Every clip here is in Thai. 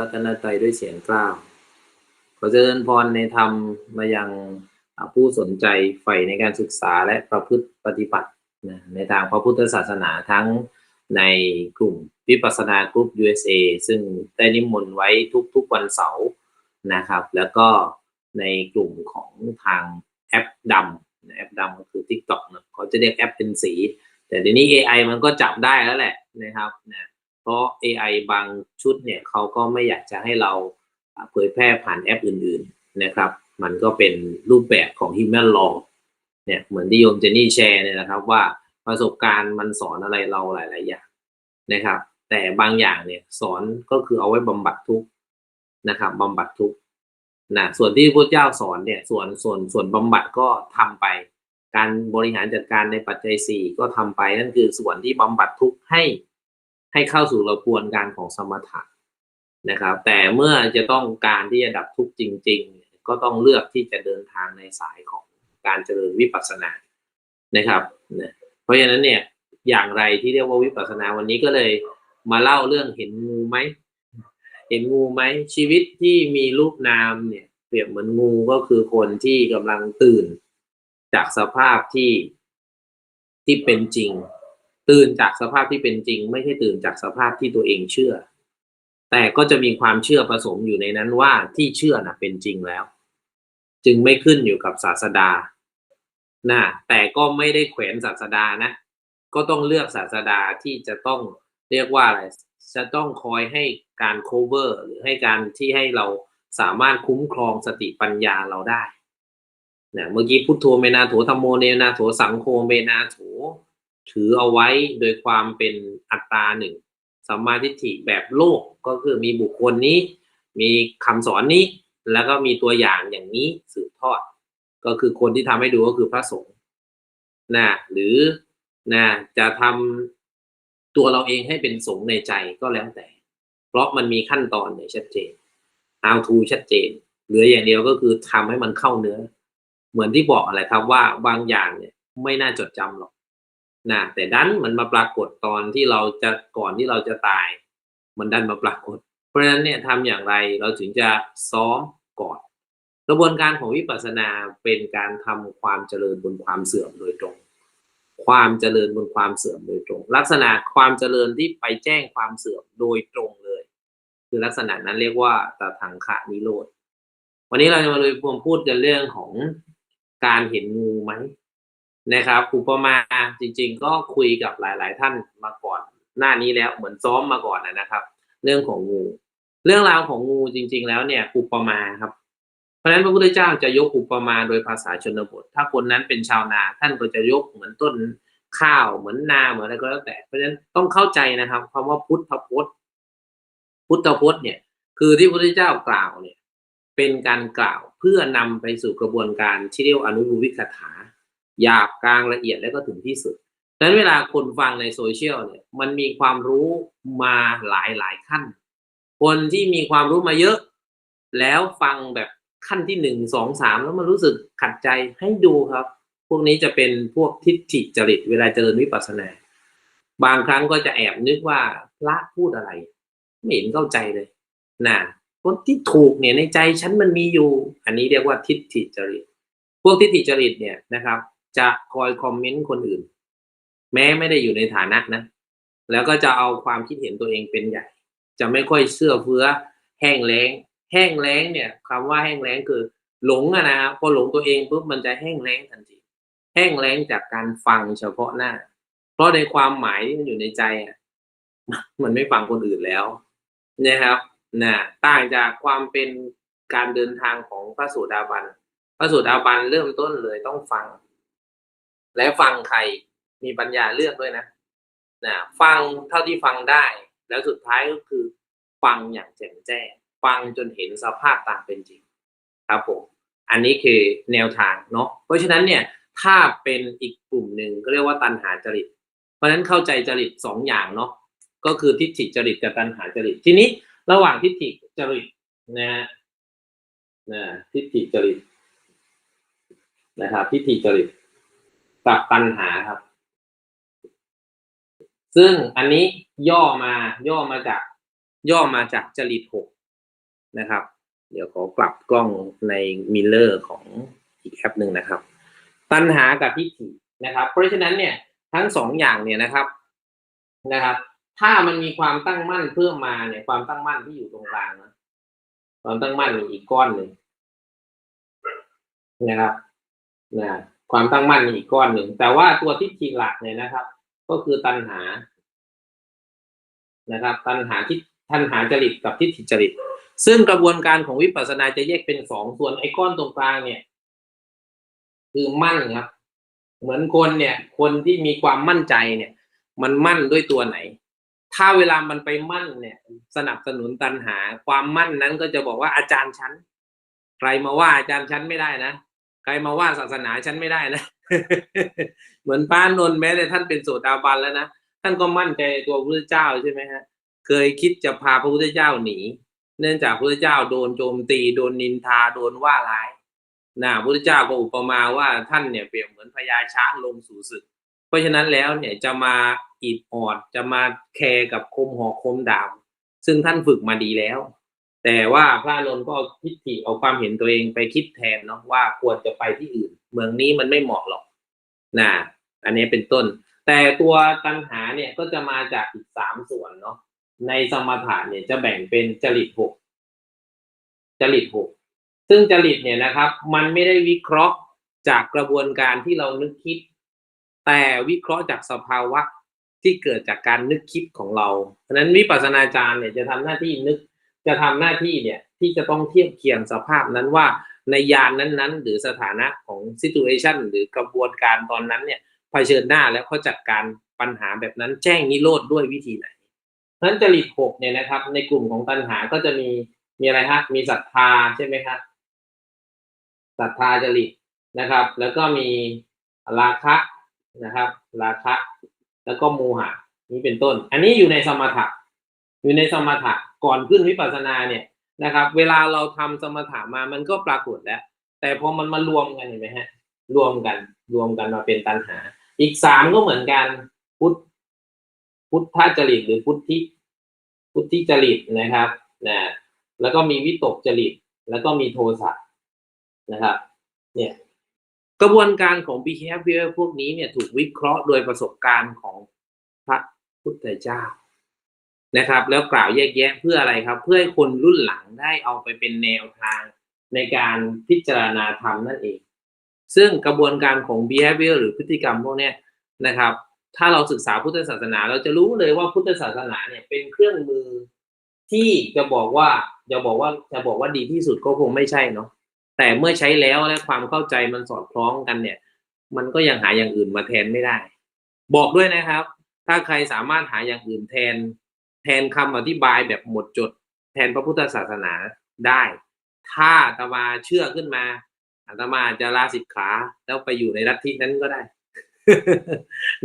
รัตนตรัยด้วยเสียงกล้าวขอเจริญพรในธรรมมายังผู้สนใจใฝ่ในการศึกษาและประพฤติปฏิบัติในทางพระพุทธศาสนาทั้งในกลุ่มวิปัสสนากรุ๊ป USA ซึ่งได้นิมนต์ไว้ทุกวันเสาร์นะครับแล้วก็ในกลุ่มของทางแอปดำก็คือ TikTok นะเขาจะเรียกแอปเป็นสีแต่เดี๋ยวนี้ AI มันก็จับได้แล้วแหละนะครับนะเพราะ AI บางชุดเนี่ยเขาก็ไม่อยากจะให้เราเผยแพร่ผ่านแอปอื่นๆนะครับมันก็เป็นรูปแบบของ Human Law เนี่ยเหมือนที่โยมเจนนี่แชร์เนี่ยนะครับว่าประสบการณ์มันสอนอะไรเราหลายๆอย่างนะครับแต่บางอย่างเนี่ยสอนก็คือเอาไว้บำบัดทุกข์นะครับบำบัดทุกข์นะส่วนที่พระเจ้าสอนเนี่ยส่วนบำบัดก็ทำไปการบริหารจัดการในปัจจัย4ก็ทำไปนั่นคือส่วนที่บำบัดทุกข์ให้เข้าสู่กระบวนการของสมถะนะครับแต่เมื่อจะต้องการที่จะดับทุกข์จริงๆก็ต้องเลือกที่จะเดินทางในสายของการเจริญวิปัสสนานะครับเพราะฉะนั้นเนี่ยอย่างไรที่เรียกว่าวิปัสสนาวันนี้ก็เลยมาเล่าเรื่องเห็นงูไหมเห็นงูไหมชีวิตที่มีรูปนามเนี่ยเปรียบเหมือนงูก็คือคนที่กำลังตื่นจากสภาพที่เป็นจริงตื่นจากสภาพที่เป็นจริงไม่ใช่ตื่นจากสภาพที่ตัวเองเชื่อแต่ก็จะมีความเชื่อผสมอยู่ในนั้นว่าที่เชื่อน่ะเป็นจริงแล้วจึงไม่ขึ้นอยู่กับศาสดานะแต่ก็ไม่ได้แขวนศาสดานะก็ต้องเลือกศาสดาที่จะต้องเรียกว่าอะไรจะต้องคอยให้การ cover หรือให้การที่ให้เราสามารถคุ้มครองสติปัญญาเราได้นะเมื่อกี้พุทโธเมนาโถธัมโมเนนาโถสังโฆเมนาโถถือเอาไว้โดยความเป็นอัตตาหนึ่งสัมมาทิฏฐิแบบโลกก็คือมีบุคคลนี้มีคำสอนนี้แล้วก็มีตัวอย่างอย่างนี้สืบทอดก็คือคนที่ทำให้ดูก็คือพระสงฆ์นะหรือนะจะทำตัวเราเองให้เป็นสงฆ์ในใจก็แล้วแต่เพราะมันมีขั้นตอนเนี่ยชัดเจน how to ชัดเจนเหลืออย่างเดียวก็คือทำให้มันเข้าเนื้อเหมือนที่บอกอะไรครับว่าบางอย่างเนี่ยไม่น่าจดจำหรอกนะแต่ดันมันมาปรากฏตอนที่เราจะก่อนที่เราจะตายมันดันมาปรากฏเพราะฉะนั้นเนี่ยทำอย่างไรเราถึงจะซ้อมก่อนกระบวนการของวิปัสสนาเป็นการทำความเจริญบนความเสื่อมโดยตรงความเจริญบนความเสื่อมโดยตรงลักษณะความเจริญที่ไปแจ้งความเสื่อมโดยตรงเลยคือลักษณะนั้นเรียกว่าตถังคนิโรธวันนี้เราจะมาเลยพูดกันเรื่องของการเห็นงูไหมนะครับอุปมาจริงๆก็คุยกับหลายๆท่านมาก่อนหน้านี้แล้วเหมือนซ้อมมาก่อนนะครับเรื่องของงูเรื่องราวของงูจริงๆแล้วเนี่ยอุปมาครับเพราะฉะนั้นพระพุทธเจ้าจะยกอุปมาโดยภาษาชนบทถ้าคนนั้นเป็นชาวนาท่านก็จะยกเหมือนต้นข้าวเหมือนนาเหมือนอะไรก็แล้วแต่เพราะฉะนั้นต้องเข้าใจนะครับคำว่าพุทธพจน์เนี่ยคือที่พระพุทธเจ้ากล่าวเนี่ยเป็นการกล่าวเพื่อนำไปสู่กระบวนการที่เรียกอนุภูมิคถาหยาบกลางละเอียดและก็ถึงที่สุดดังนั้นเวลาคนฟังในโซเชียลเนี่ยมันมีความรู้มาหลายขั้นคนที่มีความรู้มาเยอะแล้วฟังแบบขั้นที่1 2 3แล้วมันรู้สึกขัดใจให้ดูครับพวกนี้จะเป็นพวกทิฏฐิจริตเวลาเจริญวิปัสสนาบางครั้งก็จะแอบนึกว่าพระพูดอะไรไม่เห็นเข้าใจเลยนะคนที่ถูกเนี่ยในใจฉันมันมีอยู่อันนี้เรียกว่าทิฏฐิจริตพวกทิฏฐิจริตเนี่ยนะครับจะคอยคอมเมนต์คนอื่นแม้ไม่ได้อยู่ในฐานะนะแล้วก็จะเอาความคิดเห็นตัวเองเป็นใหญ่จะไม่ค่อยเชื่อเฟื้อแห้งแล้งเนี่ยคำว่าแห้งแล้งคือหลงนะพอหลงตัวเองปุ๊บมันจะแห้งแล้งทันทีแห้งแล้งจากการฟังเฉพาะหน้าเพราะในความหมายที่มันอยู่ในใจมันไม่ฟังคนอื่นแล้วนะครับต่างจากความเป็นการเดินทางของพระโสดาบันเริ่มต้นเลยต้องฟังและฟังใครมีปัญญาเลือกด้วยนะฟังเท่าที่ฟังได้แล้วสุดท้ายก็คือฟังอย่างแจ่มแจ้งฟังจนเห็นสภาพตามเป็นจริงครับผมอันนี้คือแนวทางเนาะเพราะฉะนั้นเนี่ยถ้าเป็นอีกกลุ่มหนึ่งก็เรียกว่าตัณหาจริตเพราะฉะนั้นเข้าใจจริต2อย่างเนาะก็คือทิฏฐิจริตกับตัณหาจริตทีนี้ระหว่างทิฏฐิจริตนะทิฏฐิจริตนะครับทิฏฐิจริตกับตัณหาครับซึ่งอันนี้ย่อมาจากจริต นะครับ เดี๋ยวขอกลับกล้องในมิเรอร์ของอีกแอปหนึ่งนะครับตัณหากับทิฏฐินะครับเพราะฉะนั้นเนี่ยทั้งสองอย่างเนี่ยนะครับถ้ามันมีความตั้งมั่นเพิ่มมาเนี่ยความตั้งมั่นที่อยู่ตรงกลางนะความตั้งมั่นมีอีกก้อนหนึ่งนะครับความตั้งมั่นมีอีกก้อนหนึ่งแต่ว่าตัวทิฏฐิหลักเนี่ยนะครับก็คือตัณหานะครับตัณหาจริตกับทิฏฐิจริตซึ่งกระบวนการของวิปัสสนาจะแยกเป็นสองส่วนไอ้ก้อนตรงกลางเนี่ยคือมั่นครับเหมือนคนที่มีความมั่นใจเนี่ยมันมั่นด้วยตัวไหนถ้าเวลามันไปมั่นเนี่ยสนับสนุนตัณหาความมั่นนั้นก็จะบอกว่าอาจารย์ฉันใครมาว่าอาจารย์ฉันไม่ได้นะใครมาว่าศาสนาฉันไม่ได้นะ เหมือนพระนนท์แม้แต่ท่านเป็นโสดาบันแล้วนะท่านก็มั่นใจในตัวพระพุทธเจ้าใช่ไหมฮะเคยคิดจะพาพระพุทธเจ้าหนีเนื่องจากพระพุทธเจ้าโดนโจมตีโดนนินทาโดนว่าร้ายพระพุทธเจ้าก็อุปมาว่าท่านเนี่ยเปรียบเหมือนพญาช้างลงสู่ศึกเพราะฉะนั้นแล้วเนี่ยจะมาอิดออดจะมาแคร์กับคมหอกคมดาบซึ่งท่านฝึกมาดีแล้วแต่ว่าพระนนท์ก็ทิฏฐิเอาความเห็นตัวเองไปคิดแทนเนาะว่าควรจะไปที่อื่นเมืองนี้มันไม่เหมาะหรอกอันนี้เป็นต้นแต่ตัวตัณหาเนี่ยก็จะมาจากอีก3ส่วนเนาะในสมถะเนี่ยจะแบ่งเป็นจริต6ซึ่งจริตเนี่ยนะครับมันไม่ได้วิเคราะห์จากกระบวนการที่เรานึกคิดแต่วิเคราะห์จากสภาวะที่เกิดจากการนึกคิดของเราเพราะนั้นวิปัสสนาจารย์เนี่ยจะทำหน้าที่นึกจะทำหน้าที่เนี่ยที่จะต้องเทียบเคียงสภาพนั้นว่าในยานนั้นๆหรือสถานะของ situation หรือกระบวนการตอนนั้นเนี่ยเผชิญหน้าแล้วเขาจัดการปัญหาแบบนั้นแจ้งนิโรธด้วยวิธีไหนเพราะฉะนั้นจริต6เนี่ยนะครับในกลุ่มของตัณหาก็จะมีอะไรฮะมีศรัทธาใช่ไหมครับศรัทธาจริตนะครับแล้วก็มีราคะนะครับราคะแล้วก็โมหะนี้เป็นต้นอันนี้อยู่ในสมถะก่อนขึ้นวิปัสสนาเนี่ยนะครับเวลาเราทำสมถะมามันก็ปรากฏแล้วแต่พอมันมารวมกันเห็นไหมฮะรวมกันมาเป็นตัณหาอีก3ก็เหมือนกันพุทธจริตหรือพุทธิจริตนะครับแล้วก็มีวิตกจริตแล้วก็มีโทสะนะครับเนี่ยกระบวนการของ behavior พวกนี้เนี่ยถูกวิเคราะห์โดยประสบการณ์ของพระพุทธเจ้านะครับแล้วกล่าวแยกแยะเพื่ออะไรครับเพื่อให้คนรุ่นหลังได้เอาไปเป็นแนวทางในการพิจารณาธรรมนั่นเองซึ่งกระบวนการของ behavior หรือพฤติกรรมพวกนี้นะครับถ้าเราศึกษาพุทธศาสนาเราจะรู้เลยว่าพุทธศาสนาเนี่ยเป็นเครื่องมือที่จะบอกว่าดีที่สุดก็คงไม่ใช่เนาะแต่เมื่อใช้แล้วและความเข้าใจมันสอดคล้องกันเนี่ยมันก็ยังหาอย่างอื่นมาแทนไม่ได้บอกด้วยนะครับถ้าใครสามารถหาอย่างอื่นแทนคำอธิบายแบบหมดจดแทนพระพุทธศาสนาได้ถ้าอาตมาเชื่อขึ้นมาอาตมาจะลาสิกขาแล้วไปอยู่ในลัทธินั้นก็ได้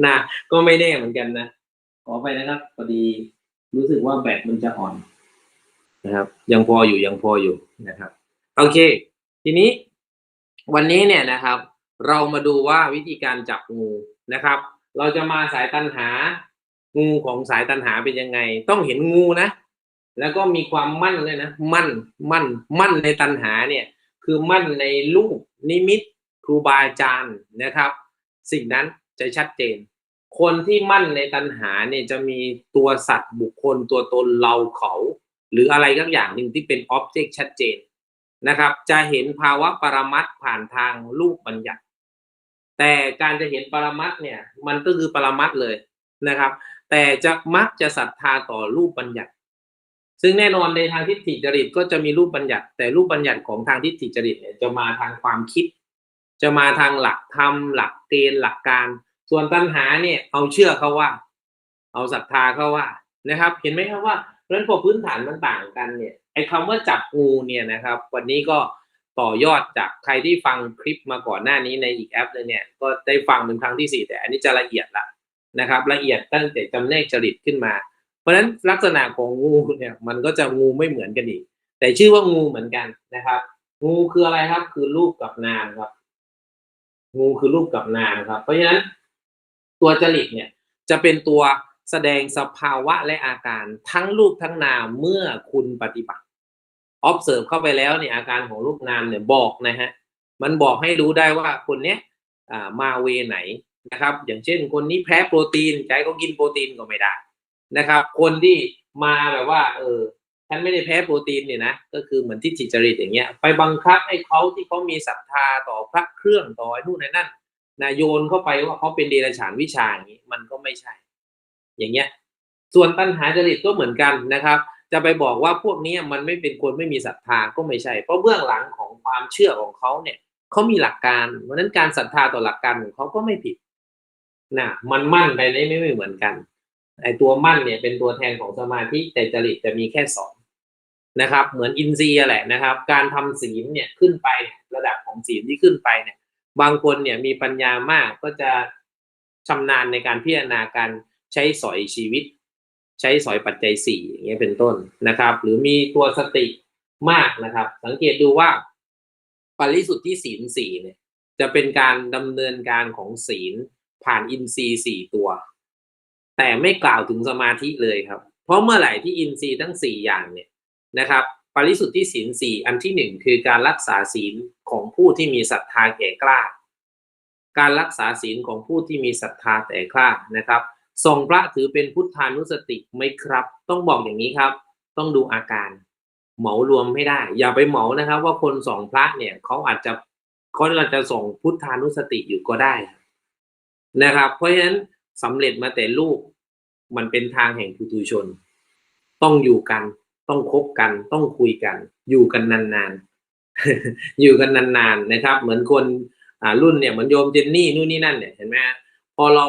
นะก็ไม่แน่เหมือนกันนะขอไปนะครับพอดีรู้สึกว่าแบตมันจะอ่อนนะครับยังพออยู่นะครับโอเคทีนี้วันนี้เนี่ยนะครับเรามาดูว่าวิธีการจับงูนะครับเราจะมาสายตัณหางูของสายตัณหาเป็นยังไงต้องเห็นงูนะแล้วก็มีความมั่นเลยนะมั่นในตัณหาเนี่ยคือมั่นในรูปนิมิตครูบาอาจารย์นะครับสิ่งนั้นจะชัดเจนคนที่มั่นในตัณหาเนี่ยจะมีตัวสัตว์บุคคลตัวตนเราเขาหรืออะไรสักอย่างหนึ่งที่เป็นอ็อบเจกต์ชัดเจนนะครับจะเห็นภาวะปรมัตถ์ผ่านทางรูปบัญญัติแต่การจะเห็นปรมัตถ์เนี่ยมันก็คือปรมัตถ์เลยนะครับแต่จะมักจะศรัทธาต่อรูปบัญญัติซึ่งแน่นอนในทางทิฏฐิจริตก็จะมีรูปบัญญัติแต่รูปบัญญัติของทางทิฏฐิจริตเนี่ยจะมาทางความคิดจะมาทางหลักธรรมหลักเกณฑ์หลักการส่วนตัณหาเนี่ยเอาเชื่อเขาว่าเอาศรัทธาเขาว่านะครับเห็นไหมครับว่าเพราะฉะนั้นพอพื้นฐานมันต่างกันเนี่ยไอ้คำว่าจับงูเนี่ยนะครับวันนี้ก็ต่อยอดจากใครที่ฟังคลิปมาก่อนหน้านี้ในอีกแอปเลยเนี่ยก็ได้ฟังเป็นครั้งที่4แต่อันนี้จะละเอียดละนะครับละเอียดตั้งแต่จำแนกจริตขึ้นมาเพราะฉะนั้นลักษณะของงูเนี่ยมันก็จะงูไม่เหมือนกันอีกแต่ชื่อว่างูเหมือนกันนะครับงูคืออะไรครับคือรูปกับนามครับงูคือรูปกับนามครับเพราะฉะนั้นตัวจริตเนี่ยจะเป็นตัวแสดงสภาวะและอาการทั้งรูปทั้งนามเมื่อคุณปฏิบัติ observe เข้าไปแล้วเนี่ยอาการของรูปนามเนี่ยบอกนะฮะมันบอกให้รู้ได้ว่าคนเนี้ยมาเวไหนนะครับอย่างเช่นคนนี้แพ้โปรตีนจะให้เขากินโปรตีนก็ไม่ได้นะครับคนที่มาแบบว่าฉันไม่ได้แพ้โปรตีนเนี่ยนะก็คือเหมือนทิฏฐิจริตอย่างเงี้ยไปบังคับให้เขาที่เขามีศรัทธาต่อพระเครื่องต่อไอ้นู่นไอ้นั่นนะโยนเข้าไปว่าเขาเป็นเดรัจฉานวิชาอย่างนี้มันก็ไม่ใช่อย่างเงี้ยส่วนตัณหาจริตก็เหมือนกันนะครับจะไปบอกว่าพวกนี้มันไม่เป็นคนไม่มีศรัทธาก็ไม่ใช่เพราะเบื้องหลังของความเชื่อของเขาเนี่ยเขามีหลักการเพราะนั้นการศรัทธาต่อหลักการของเขาก็ไม่ผิดนะมันมั่นไปไม่เหมือนกันไอ้ตัวมั่นเนี่ยเป็นตัวแทนของสมาธิแต่จริตจะมีแค่สองนะครับเหมือนอินทรีย์แหละนะครับการทำศีลเนี่ยขึ้นไประดับของศีลที่ขึ้นไปเนี่ยบางคนเนี่ยมีปัญญามากก็จะชำนาญในการพิจารณาการใช้สอยชีวิตใช้สอยปัจจัยสี่อย่างเงี้ยเป็นต้นนะครับหรือมีตัวสติมากนะครับสังเกตดูว่าปริสุทธิศีลสี่เนี่ยจะเป็นการดำเนินการของศีลผ่านอินทรีย์สี่ตัวแต่ไม่กล่าวถึงสมาธิเลยครับเพราะเมื่อไหร่ที่อินทรีย์ทั้งสี่อย่างเนี่ยนะครับปริสุทธิศีลสี่อันที่หนึ่งคือการรักษาศีลของผู้ที่มีศรัทธาแก่กล้าการรักษาศีลของผู้ที่มีศรัทธาแต่กล้านะครับทรงพระถือเป็นพุทธานุสติไหมครับต้องบอกอย่างนี้ครับต้องดูอาการเหมารวมไม่ได้อย่าไปเหมานะครับว่าคนส่องพระเนี่ยเขาอาจจะส่งพุทธานุสติอยู่ก็ได้นะครับเพราะฉะนั้นสำเร็จมาแต่ลูกมันเป็นทางแห่งปุถุชนต้องอยู่กันต้องคบกันต้องคุยกันอยู่กันนานๆ อยู่กันนานๆนะครับเหมือนคนรุ่นเนี่ยเหมือนโยมเจนนี่นู่นนี่นั่นเนี่ยเห็นไหมพอเรา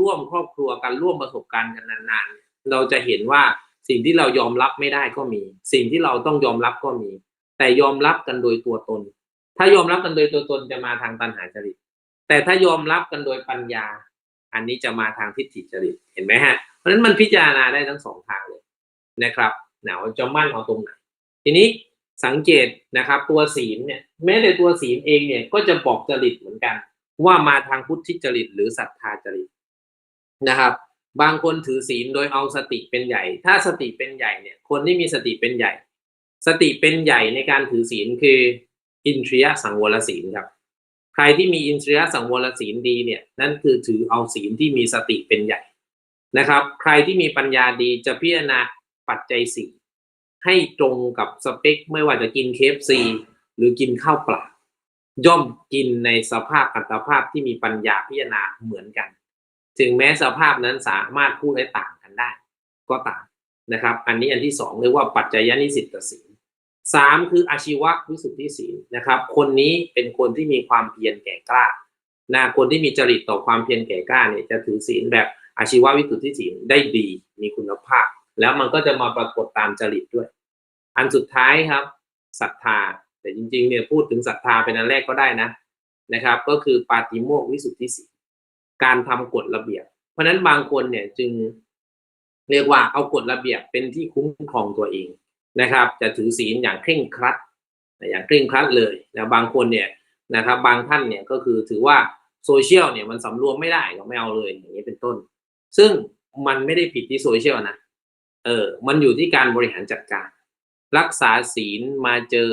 ร่วมครอบครัวกันร่วมประสบการณ์กันนานๆเราจะเห็นว่าสิ่งที่เรายอมรับไม่ได้ก็มีสิ่งที่เราต้องยอมรับก็มีแต่ยอมรับกันโดยตัวตนถ้ายอมรับกันโดยตัวตนจะมาทางตัณหาจริตแต่ถ้ายอมรับกันโดยปัญญาอันนี้จะมาทางทิฏฐิจริตเห็นไหมฮะเพราะฉะนั้นมันพิจารณาได้ทั้งสองทางเลยนะครับว่าจะมั่นเอาตรงไหนทีนี้สังเกตนะครับตัวศีลเนี่ยแม้แต่ตัวศีลเองเนี่ยก็จะบอกจริตเหมือนกันว่ามาทางพุทธิจริตหรือศรัทธาจริตนะครับบางคนถือศีลโดยเอาสติเป็นใหญ่ถ้าสติเป็นใหญ่เนี่ยคนที่มีสติเป็นใหญ่สติเป็นใหญ่ในการถือศีลคืออินทรียสังวรศีลครับใครที่มีอินทรียสังวรศีลดีเนี่ยนั่นคือถือเอาศีลที่มีสติเป็นใหญ่นะครับใครที่มีปัญญาดีจะพิจารณาปัจจัยสี่ให้ตรงกับสเปคไม่ว่าจะกิน KFC หรือกินข้าวเปล่าย่อมกินในสภาพอัตภาพที่มีปัญญาพิจารณาเหมือนกันถึงแม้สภาพนั้นสามารถพูดได้ต่างกันได้ก็ต่างนะครับอันนี้อันที่สองเรียกว่าปัจจัยนิสิตศีลสามคืออาชีววิสุทธิศีลนะครับคนนี้เป็นคนที่มีความเพียรแก่กล้าคนที่มีจริตต่อความเพียรแก่กล้าเนี่ยจะถือศีลแบบอาชีววิสุทธิศีลได้ดีมีคุณภาพแล้วมันก็จะมาปรากฏตามจริตด้วยอันสุดท้ายครับศรัทธาแต่จริงๆเนี่ยพูดถึงศรัทธาเป็นอันแรกก็ได้นะครับก็คือปาติโมกข์วิสุทธิศีลการทำกฎระเบียบเพราะนั้นบางคนเนี่ยจึงเรียกว่าเอากฎระเบียบเป็นที่คุ้มครองตัวเองนะครับจะถือศีลอย่างเคร่งครัดเลยนะบางคนเนี่ยนะครับบางท่านเนี่ยก็คือถือว่าโซเชียลเนี่ยมันสำรวมไม่ได้เราไม่เอาเลยอย่างนี้เป็นต้นซึ่งมันไม่ได้ผิดที่โซเชียลนะมันอยู่ที่การบริหารจัดการรักษาศีลมาเจอ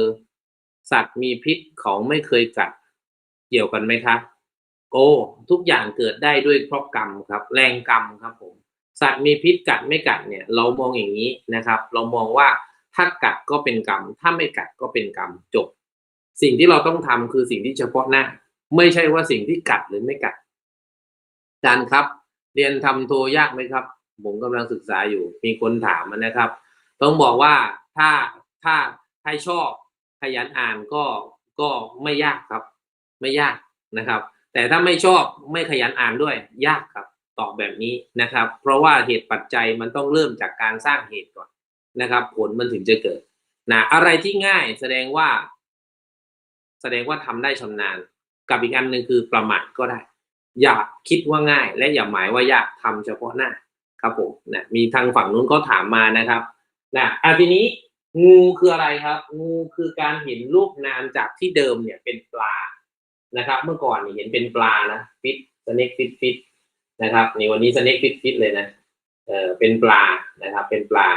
สัตว์มีพิษเขาไม่เคยกัดเกี่ยวกันไหมครับโอ้ทุกอย่างเกิดได้ด้วยเพราะกรรมครับแรงกรรมครับผมสัตว์มีพิษกัดไม่กัดเนี่ยเรามองอย่างนี้นะครับเรามองว่าถ้ากัดก็เป็นกรรมถ้าไม่กัดก็เป็นกรรมจบสิ่งที่เราต้องทำคือสิ่งที่เฉพาะหน้าไม่ใช่ว่าสิ่งที่กัดหรือไม่กัดอาจารย์ครับเรียนทำโทยากไหมครับผมกำลังศึกษาอยู่มีคนถามนะครับต้องบอกว่าถ้าชอบขยันอ่านก็ไม่ยากครับไม่ยากนะครับแต่ถ้าไม่ชอบไม่ขยันอ่านด้วยยากครับตอบแบบนี้นะครับเพราะว่าเหตุปัจจัยมันต้องเริ่มจากการสร้างเหตุก่อนนะครับผลมันถึงจะเกิดอะไรที่ง่ายแสดงว่าทำได้ชำนาญกับอีกอันหนึ่งคือประมาทก็ได้อย่าคิดว่าง่ายและอย่าหมายว่ายากทำเฉพาะหน้าครับผมมีทางฝั่งนู้นก็ถามมานะครับทีนี้งูคืออะไรครับงูคือการเห็นรูปนามจากที่เดิมเนี่ยเป็นปลานะครับเมื่อก่อนเห็นเป็นปลานะฟิตสเน็กฟิตนะครับนี่วันนี้สเน็กฟิตเลยนะเป็นปลานะครับเป็นปลา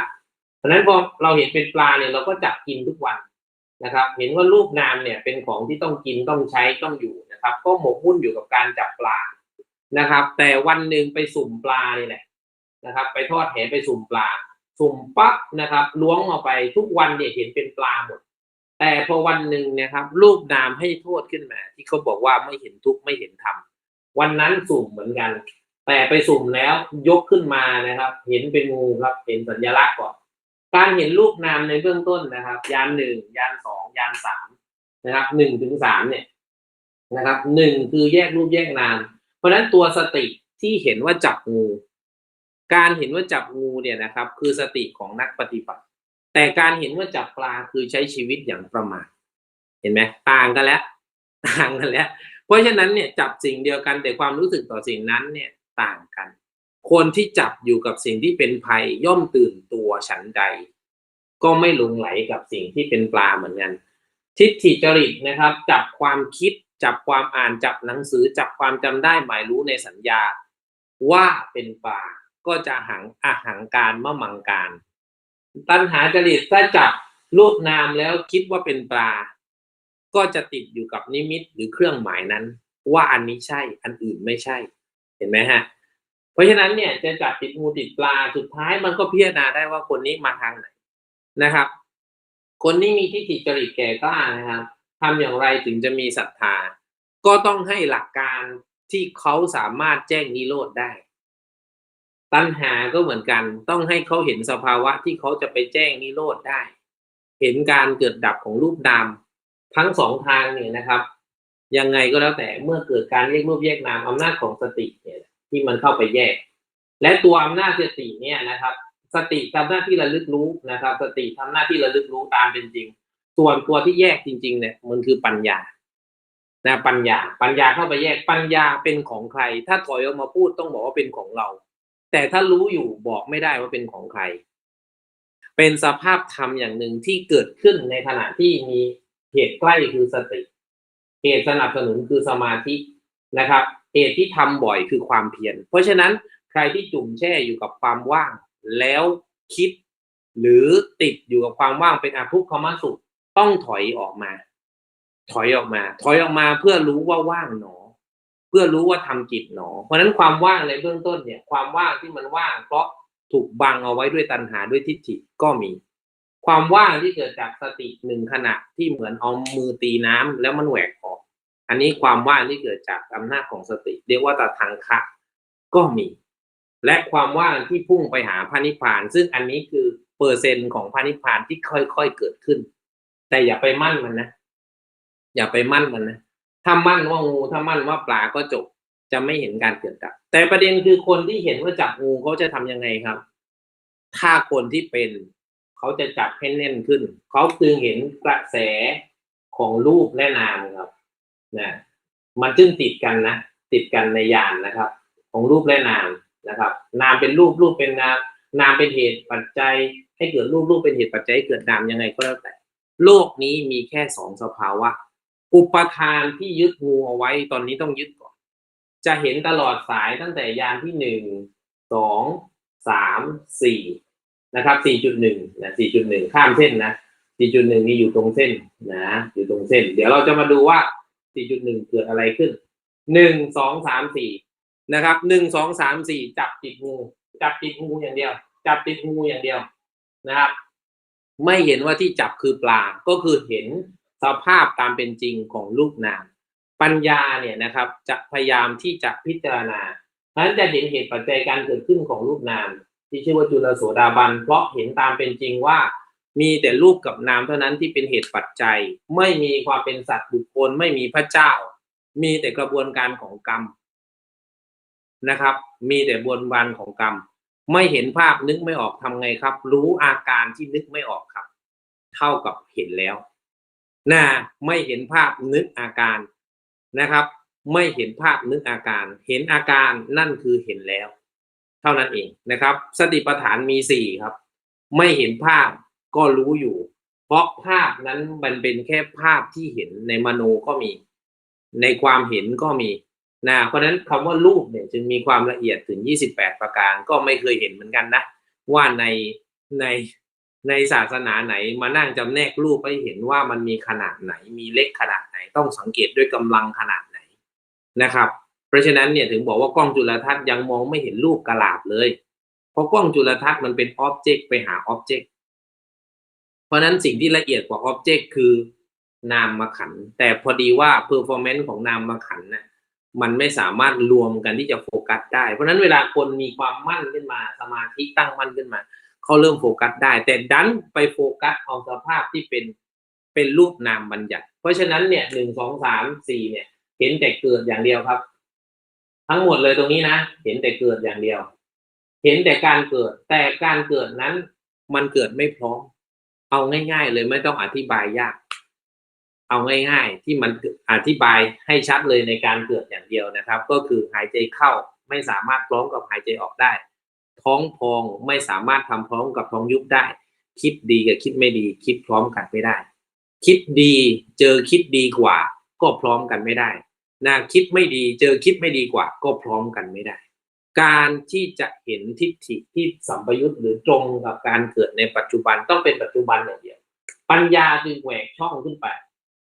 ราะฉะนั้นพอเราเห็นเป็นปลาเนี่ยเราก็จับกินทุกวันนะครับเห็นว่ารูปนามเนี่ยเป็นของที่ต้องกินต้องใช้ต้องอยู่นะครับก็หมกมุ่นอยู่กับการจับปลานะครับแต่วันหนึ่งไปสุ่มปลานี่แหละนะครับไปทอดแหไปสุ่มปลาสุ่มปั๊บนะครับล้วงออกไปทุกวันเนี่ยเห็นเป็นปลาหมดแต่พอวันหนึ่งนะครับรูปนามให้โทษขึ้นมาที่เขาบอกว่าไม่เห็นทุกข์ไม่เห็นธรรมวันนั้นสุ่มเหมือนกันแต่ไปสุ่มแล้วยกขึ้นมานะครับเห็นเป็นงูครับเห็นสัญลักษณ์ก่อนการเห็นรูปนามในเบื้องต้นนะครับยาน1ยาน2ยาน3นะครับ1 ถึง 3เนี่ยนะครับ1คือแยกรูปแยกนามเพราะฉะนั้นตัวสติที่เห็นว่าจับงูการเห็นว่าจับงูเนี่ยนะครับคือสติของนักปฏิบัติแต่การเห็นว่าจับปลาคือใช้ชีวิตอย่างประมาทเห็นไหมต่างกันแล้วต่างกันแล้วเพราะฉะนั้นเนี่ยจับสิ่งเดียวกันแต่ความรู้สึกต่อสิ่งนั้นเนี่ยต่างกันคนที่จับอยู่กับสิ่งที่เป็นภัยย่อมตื่นตัวฉันใดก็ไม่หลงไหลกับสิ่งที่เป็นปลาเหมือนกันทิฏฐิจริตนะครับจับความคิดจับความอ่านจับหนังสือจับความจำได้หมายรู้ในสัญญาว่าเป็นปลาก็จะหังการมะมังการตัณหาจริตถ้าจับรูปนามแล้วคิดว่าเป็นปลาก็จะติดอยู่กับนิมิตหรือเครื่องหมายนั้นว่าอันนี้ใช่อันอื่นไม่ใช่เห็นไหมฮะเพราะฉะนั้นเนี่ยจะจับติดงูติดปลาสุดท้ายมันก็พิจารณาได้ว่าคนนี้มาทางไหนนะครับคนนี้มีทิฏฐิจริตแก่กล้านะครับทำอย่างไรถึงจะมีศรัทธาก็ต้องให้หลักการที่เขาสามารถแจ้งนิโรธได้ตัณหาก็เหมือนกันต้องให้เขาเห็นสภาวะที่เขาจะไปแจ้งนิโรธได้เห็นการเกิดดับของรูปนามทั้งสองทางเนี่ยนะครับยังไงก็แล้วแต่เมื่อเกิดการแยกรูปแยกนามอำนาจของสติเนี่ยที่มันเข้าไปแยกและตัวอำนาจสติเนี่ยนะครับสติทำหน้าที่ระลึกรู้นะครับสติทำหน้าที่ระลึกรู้ตามเป็นจริงส่วนตัวที่แยกจริงๆเนี่ยมันคือปัญญานะปัญญาเข้าไปแยกปัญญาเป็นของใครถ้าถอยออกมาพูดต้องบอกว่าเป็นของเราแต่ถ้ารู้อยู่บอกไม่ได้ว่าเป็นของใครเป็นสภาพธรรมอย่างหนึ่งที่เกิดขึ้นในขณะที่มีเหตุใกล้คือสติเหตุสนับสนุนคือสมาธินะครับเหตุที่ทำบ่อยคือความเพียรเพราะฉะนั้นใครที่จุ่มแช่อยู่กับความว่างแล้วคิดหรือติดอยู่กับความว่างเป็นอทุกขมสุขต้องถอยออกมาเพื่อรู้ว่าว่างหนอเพื่อรู้ว่าทำกิจหนอเพราะฉะนั้นความว่างในเบื้องต้นเนี่ยความว่างที่มันว่างเพราะถูกบังเอาไว้ด้วยตัณหาด้วยทิฏฐิก็มีความว่างที่เกิดจากสติหนึ่งขณะที่เหมือนเอามือตีน้ำแล้วมันแหวกออกอันนี้ความว่างที่เกิดจากอำนาจของสติเรียกว่าตทังคะก็มีและความว่างที่พุ่งไปหาพระนิพพานซึ่งอันนี้คือเปอร์เซ็นต์ของพระนิพพานที่ค่อยๆเกิดขึ้นแต่อย่าไปมั่นมันนะถ้ามั่นว่างูถ้ามั่นว่าปลาก็จบจะไม่เห็นการเกิดดับแต่ประเด็นคือคนที่เห็นว่าจับงูเขาจะทำยังไงครับถ้าคนที่เป็นเขาจะจับให้แน่นขึ้นเขาจึงเห็นกระแสของรูปและนามครับนะมันจึงติดกันในญาณนะครับของรูปและนามนะครับนามเป็นรูปเป็นนามนามเป็นเหตุปัจจัยให้เกิดรูปเป็นเหตุปัจจัยให้เกิดนามยังไงก็แล้วแต่โลกนี้มีแค่2สภาวะอุปทานที่ยึดงูเอาไว้ตอนนี้ต้องยึดก่อนจะเห็นตลอดสายตั้งแต่ยานที่1 2 3 4นะครับ 4.1 นะ 4.1 ข้ามเส้นนะ 4.1 นี่อยู่ตรงเส้นนะอยู่ตรงเส้นเดี๋ยวเราจะมาดูว่า 4.1 เกิดอะไรขึ้น1 2 3 4นะครับ1 2 3 4จับติดงูอย่างเดียวนะครับไม่เห็นว่าที่จับคือปลาก็คือเห็นสภาพตามเป็นจริงของรูปนามปัญญาเนี่ยนะครับจะพยายามที่จะพิจารณาเพราะฉะนั้นจะเห็นเหตุปัจจัยการเกิดขึ้นของรูปนามที่ชื่อว่าจุลโสดาบันเพราะเห็นตามเป็นจริงว่ามีแต่รูปกับนามเท่านั้นที่เป็นเหตุปัจจัยไม่มีความเป็นสัตว์บุคคลไม่มีพระเจ้ามีแต่กระบวนการของกรรมนะครับมีแต่กระบวนการของกรรมไม่เห็นภาพนึกไม่ออกทำไงครับรู้อาการที่นึกไม่ออกครับเท่ากับเห็นแล้วนะไม่เห็นภาพนึกอาการนะครับไม่เห็นภาพนึกอาการเห็นอาการนั่นคือเห็นแล้วเท่านั้นเองนะครับสติปัฏฐานมี4ครับไม่เห็นภาพก็รู้อยู่เพราะภาพนั้นมันเป็นแค่ภาพที่เห็นในมโนก็มีในความเห็นก็มีนะเพราะฉะนั้นคำว่ารูปเนี่ยจึงมีความละเอียดถึง28ประการก็ไม่เคยเห็นเหมือนกันนะว่าใน ในศาสนาไหนมานั่งจำแนกรูปให้เห็นว่ามันมีขนาดไหนมีเล็กขนาดไหนต้องสังเกตด้วยกำลังขนาดไหนนะครับเพราะฉะนั้นเนี่ยถึงบอกว่ากล้องจุลทรรศน์ยังมองไม่เห็นรูปกะลาบเลยเพราะกล้องจุลทรรศน์มันเป็นอ็อบเจกต์ไปหาอ็อบเจกต์เพราะนั้นสิ่งที่ละเอียดกว่าอ็อบเจกต์คือนามขันธ์แต่พอดีว่าเพอร์ฟอร์แมนซ์ของนามขันธ์น่ะมันไม่สามารถรวมกันที่จะโฟกัสได้เพราะนั้นเวลาคนมีความมั่นขึ้นมาสมาธิตั้งมั่นขึ้นมาเขาเริ่มโฟกัสได้แต่ดันไปโฟกัสเอาสภาพที่เป็นรูปนามบัญญัติเพราะฉะนั้นเนี่ย1 2 3 4เนี่ยเห็นแต่เกิดอย่างเดียวครับทั้งหมดเลยตรงนี้นะเห็นแต่เกิดอย่างเดียวเห็นแต่การเกิดแต่การเกิดนั้นมันเกิดไม่พร้อมเอาง่ายๆเลยไม่ต้องอธิบายยากเอาง่ายๆที่มันอธิบายให้ชัดเลยในการเกิดอย่างเดียวนะครับก็คือหายใจเข้าไม่สามารถพร้อมกับหายใจออกได้ท้องพองไม่สามารถทำพร้อมกับท้องยุบได้คิดดีกับคิดไม่ดีคิดพร้อมกันไม่ได้คิดดีเจอคิดดีกว่าก็พร้อมกันไม่ได้นะคิดไม่ดีเจอคิดไม่ดีกว่าก็พร้อมกันไม่ได้การที่จะเห็นทิฏฐิที่สัมปยุตหรือตรงกับการเกิดในปัจจุบันต้องเป็นปัจจุบันอย่างเดียวปัญญาจึงแหวกช่องขึ้นไป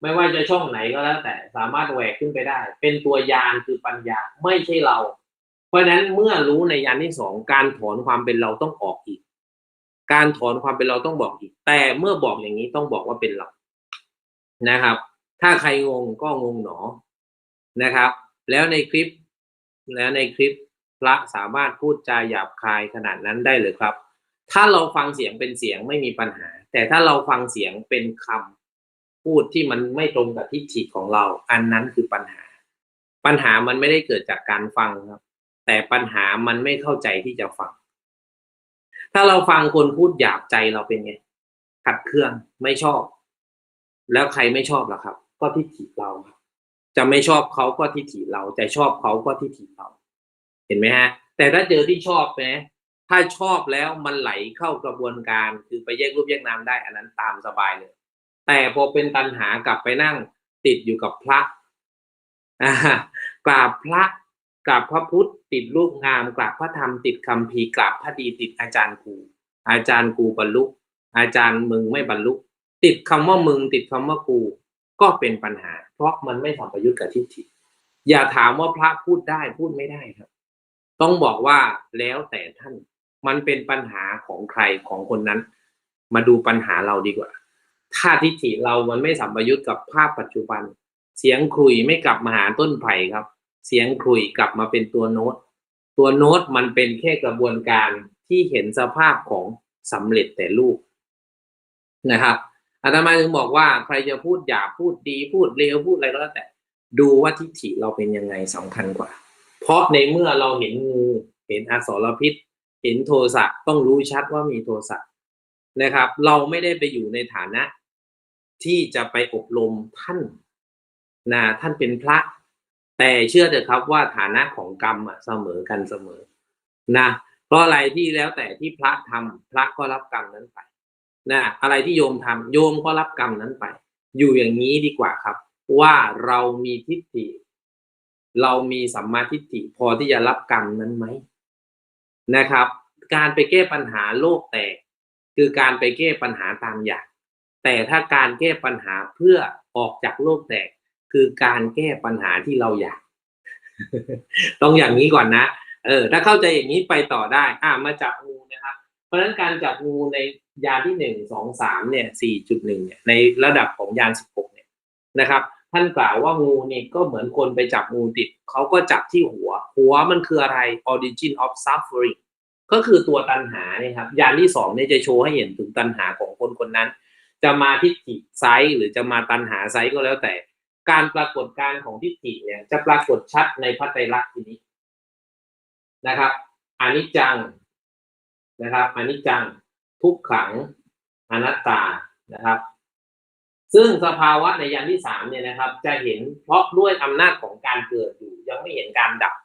ไม่ว่าจะช่องไหนก็แล้วแต่สามารถแหวกขึ้นไปได้เป็นตัวยานคือปัญญาไม่ใช่เราเพราะฉะนั้นเมื่อรู้ในยานที่2การถอนความเป็นเราต้องออกอีกการถอนความเป็นเราต้องบอกอีกแต่เมื่อบอกอย่างนี้ต้องบอกว่าเป็นเรานะครับถ้าใครงงก็งงหนอนะครับแล้วในคลิปพระสามารถพูดจาหยาบคายขนาดนั้นได้หรือครับถ้าเราฟังเสียงเป็นเสียงไม่มีปัญหาแต่ถ้าเราฟังเสียงเป็นคำพูดที่มันไม่ตรงกับทิฏฐิของเราอันนั้นคือปัญหามันไม่ได้เกิดจากการฟังครับแต่ปัญหามันไม่เข้าใจที่จะฟังถ้าเราฟังคนพูดหยาบใจเราเป็นไงขัดเคืองไม่ชอบแล้วใครไม่ชอบล่ะครับก็ทิฏฐิเราจะไม่ชอบเขาก็ทิฏฐิเราจะชอบเขาก็ทิฏฐิเราเห็นไหมฮะแต่ถ้าเจอที่ชอบนะถ้าชอบแล้วมันไหลเข้ากระบวนการคือไปแยกรูปแยกนามได้อันนั้นตามสบายเลยแต่พอเป็นตัณหากลับไปนั่งติดอยู่กับพระกราบพระกราบพระพุทธติดรูปงามกราบพระธรรมติดคัมภีร์กราบพระดีติดอาจารย์กูบรรลุอาจารย์มึงไม่บรรลุติดคำว่ามึงติดคำว่ากูก็เป็นปัญหาเพราะมันไม่สัมปยุตกับทิฏฐิอย่าถามว่าพระพูดได้พูดไม่ได้ครับต้องบอกว่าแล้วแต่ท่านมันเป็นปัญหาของใครของคนนั้นมาดูปัญหาเราดีกว่าถ้าทิฏฐิเรามันไม่สัมปยุตกับภาพปัจจุบันเสียงขลุ่ยไม่กลับมาหาต้นไผ่ครับเสียงขลุ่ยกลับมาเป็นตัวโน้ตมันเป็นแค่กระบวนการที่เห็นสภาพของสำเร็จแต่รูปนะครับอาตมาถึงบอกว่าใครจะพูดหยาบพูดดีพูดเลวพูดอะไรก็แล้วแต่ดูว่าทิฏฐิเราเป็นยังไงสำคัญกว่าเพราะในเมื่อเราเห็นงูเห็นอสรพิษเห็นโทสะต้องรู้ชัดว่ามีโทสะนะครับเราไม่ได้ไปอยู่ในฐานะที่จะไปอบรมท่านท่านเป็นพระแต่เชื่อเถอะครับว่าฐานะของกรรมเสมอกันเสมอนะเพราะอะไรที่แล้วแต่ที่พระทำพระก็รับกรรมนั้นไปอะไรที่โยมทำโยมก็รับกรรมนั้นไปอยู่อย่างนี้ดีกว่าครับว่าเรามีทิฏฐิเรามีสัมมาทิฏฐิพอที่จะรับกรรมนั้นไหมนะครับการไปแก้ปัญหาโลกแตกคือการไปแก้ปัญหาตามอยากแต่ถ้าการแก้ปัญหาเพื่อออกจากโลกแตกคือการแก้ปัญหาที่เราอยาก ต้องอย่างนี้ก่อนนะถ้าเข้าใจอย่างนี้ไปต่อได้มาจับงูนะครับเพราะฉะนั้นการจับงูในยานที่1 2 3เนี่ย 4.1 เนี่ยในระดับของยาน16เนี่ยนะครับท่านกล่าวว่างูนี่ก็เหมือนคนไปจับงูติดเขาก็จับที่หัวมันคืออะไร origin of suffering ก็คือตัวตัณหาเนี่ยครับยานที่2เนี่ยจะโชว์ให้เห็นถึงตัณหาของคนคนนั้นจะมาทิฏฐิไซส์หรือจะมาตัณหาไซส์ก็แล้วแต่การปรากฏการของทิฏฐิเนี่ยจะปรากฏชัดในพระไตรลักษณ์ทีนี้นะครับอนิจจังนะครับอนิจจังทุกขังอนัตตานะครับซึ่งสภาวะในยานที่3เนี่ยนะครับจะเห็นเพราะด้วยอำนาจของการเกิดอยู่ยังไม่เห็นการดับ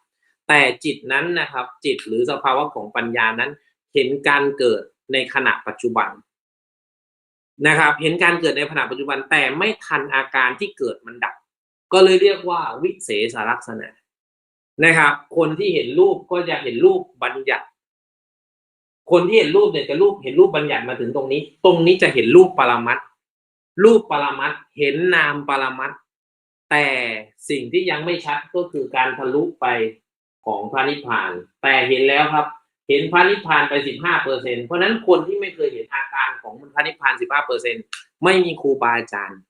แต่จิตนั้นนะครับจิตหรือสภาวะของปัญญานั้นเห็นการเกิดในขณะปัจจุบันนะครับเห็นการเกิดในขณะปัจจุบันแต่ไม่ทันอาการที่เกิดมันดับก็เลยเรียกว่าวิเศษลักษณะนะครับคนที่เห็นรูปก็จะเห็นรูปบัญญัติ คนที่เห็นรูปเนี่ยจะเห็นรูปบัญญัติมาถึงตรงนี้จะเห็นรูปปรมัตถ์รูปปรมัตถ์เห็นนามปรมัตถ์แต่สิ่งที่ยังไม่ชัดก็คือการทะลุไปของพระนิพพานแต่เห็นแล้วครับเห็นพระนิพพานไป 15% เพราะนั้นคนที่ไม่เคยเห็นอาการของพระนิพพาน 15% ไม่มีครูบาอาจารย์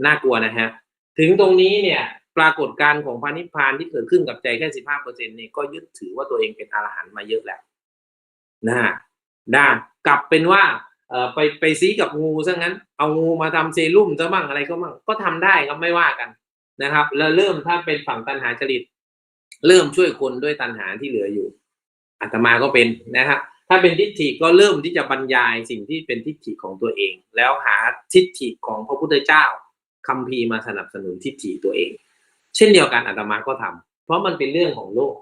น่ากลัวนะฮะถึงตรงนี้เนี่ยปรากฏการณ์ของพระนิพพานที่เกิดขึ้นกับใจแค่ 15% เนี่ยก็ยึดถือว่าตัวเองเป็นอรหันต์มาเยอะแล้วนะกลับเป็นว่าไปซีกับงูซะงั้นเอางูมาทำเซรุ่มซะมั่งอะไรก็มั่งก็ทำได้ก็ไม่ว่ากันนะครับแล้วเริ่มถ้าเป็นฝั่งตัณหาจริตเริ่มช่วยคนด้วยตัณหาที่เหลืออยู่อาตมาก็เป็นนะครับถ้าเป็นทิฏฐิก็เริ่มที่จะบรรยายสิ่งที่เป็นทิฏฐิของตัวเองแล้วหาทิฏฐิของพระพุทธเจ้าคัมภีร์มาสนับสนุนทิฏฐิตัวเองเช่นเดียวกันอาตมาก็ทำเพราะมันเป็นเรื่องของโลก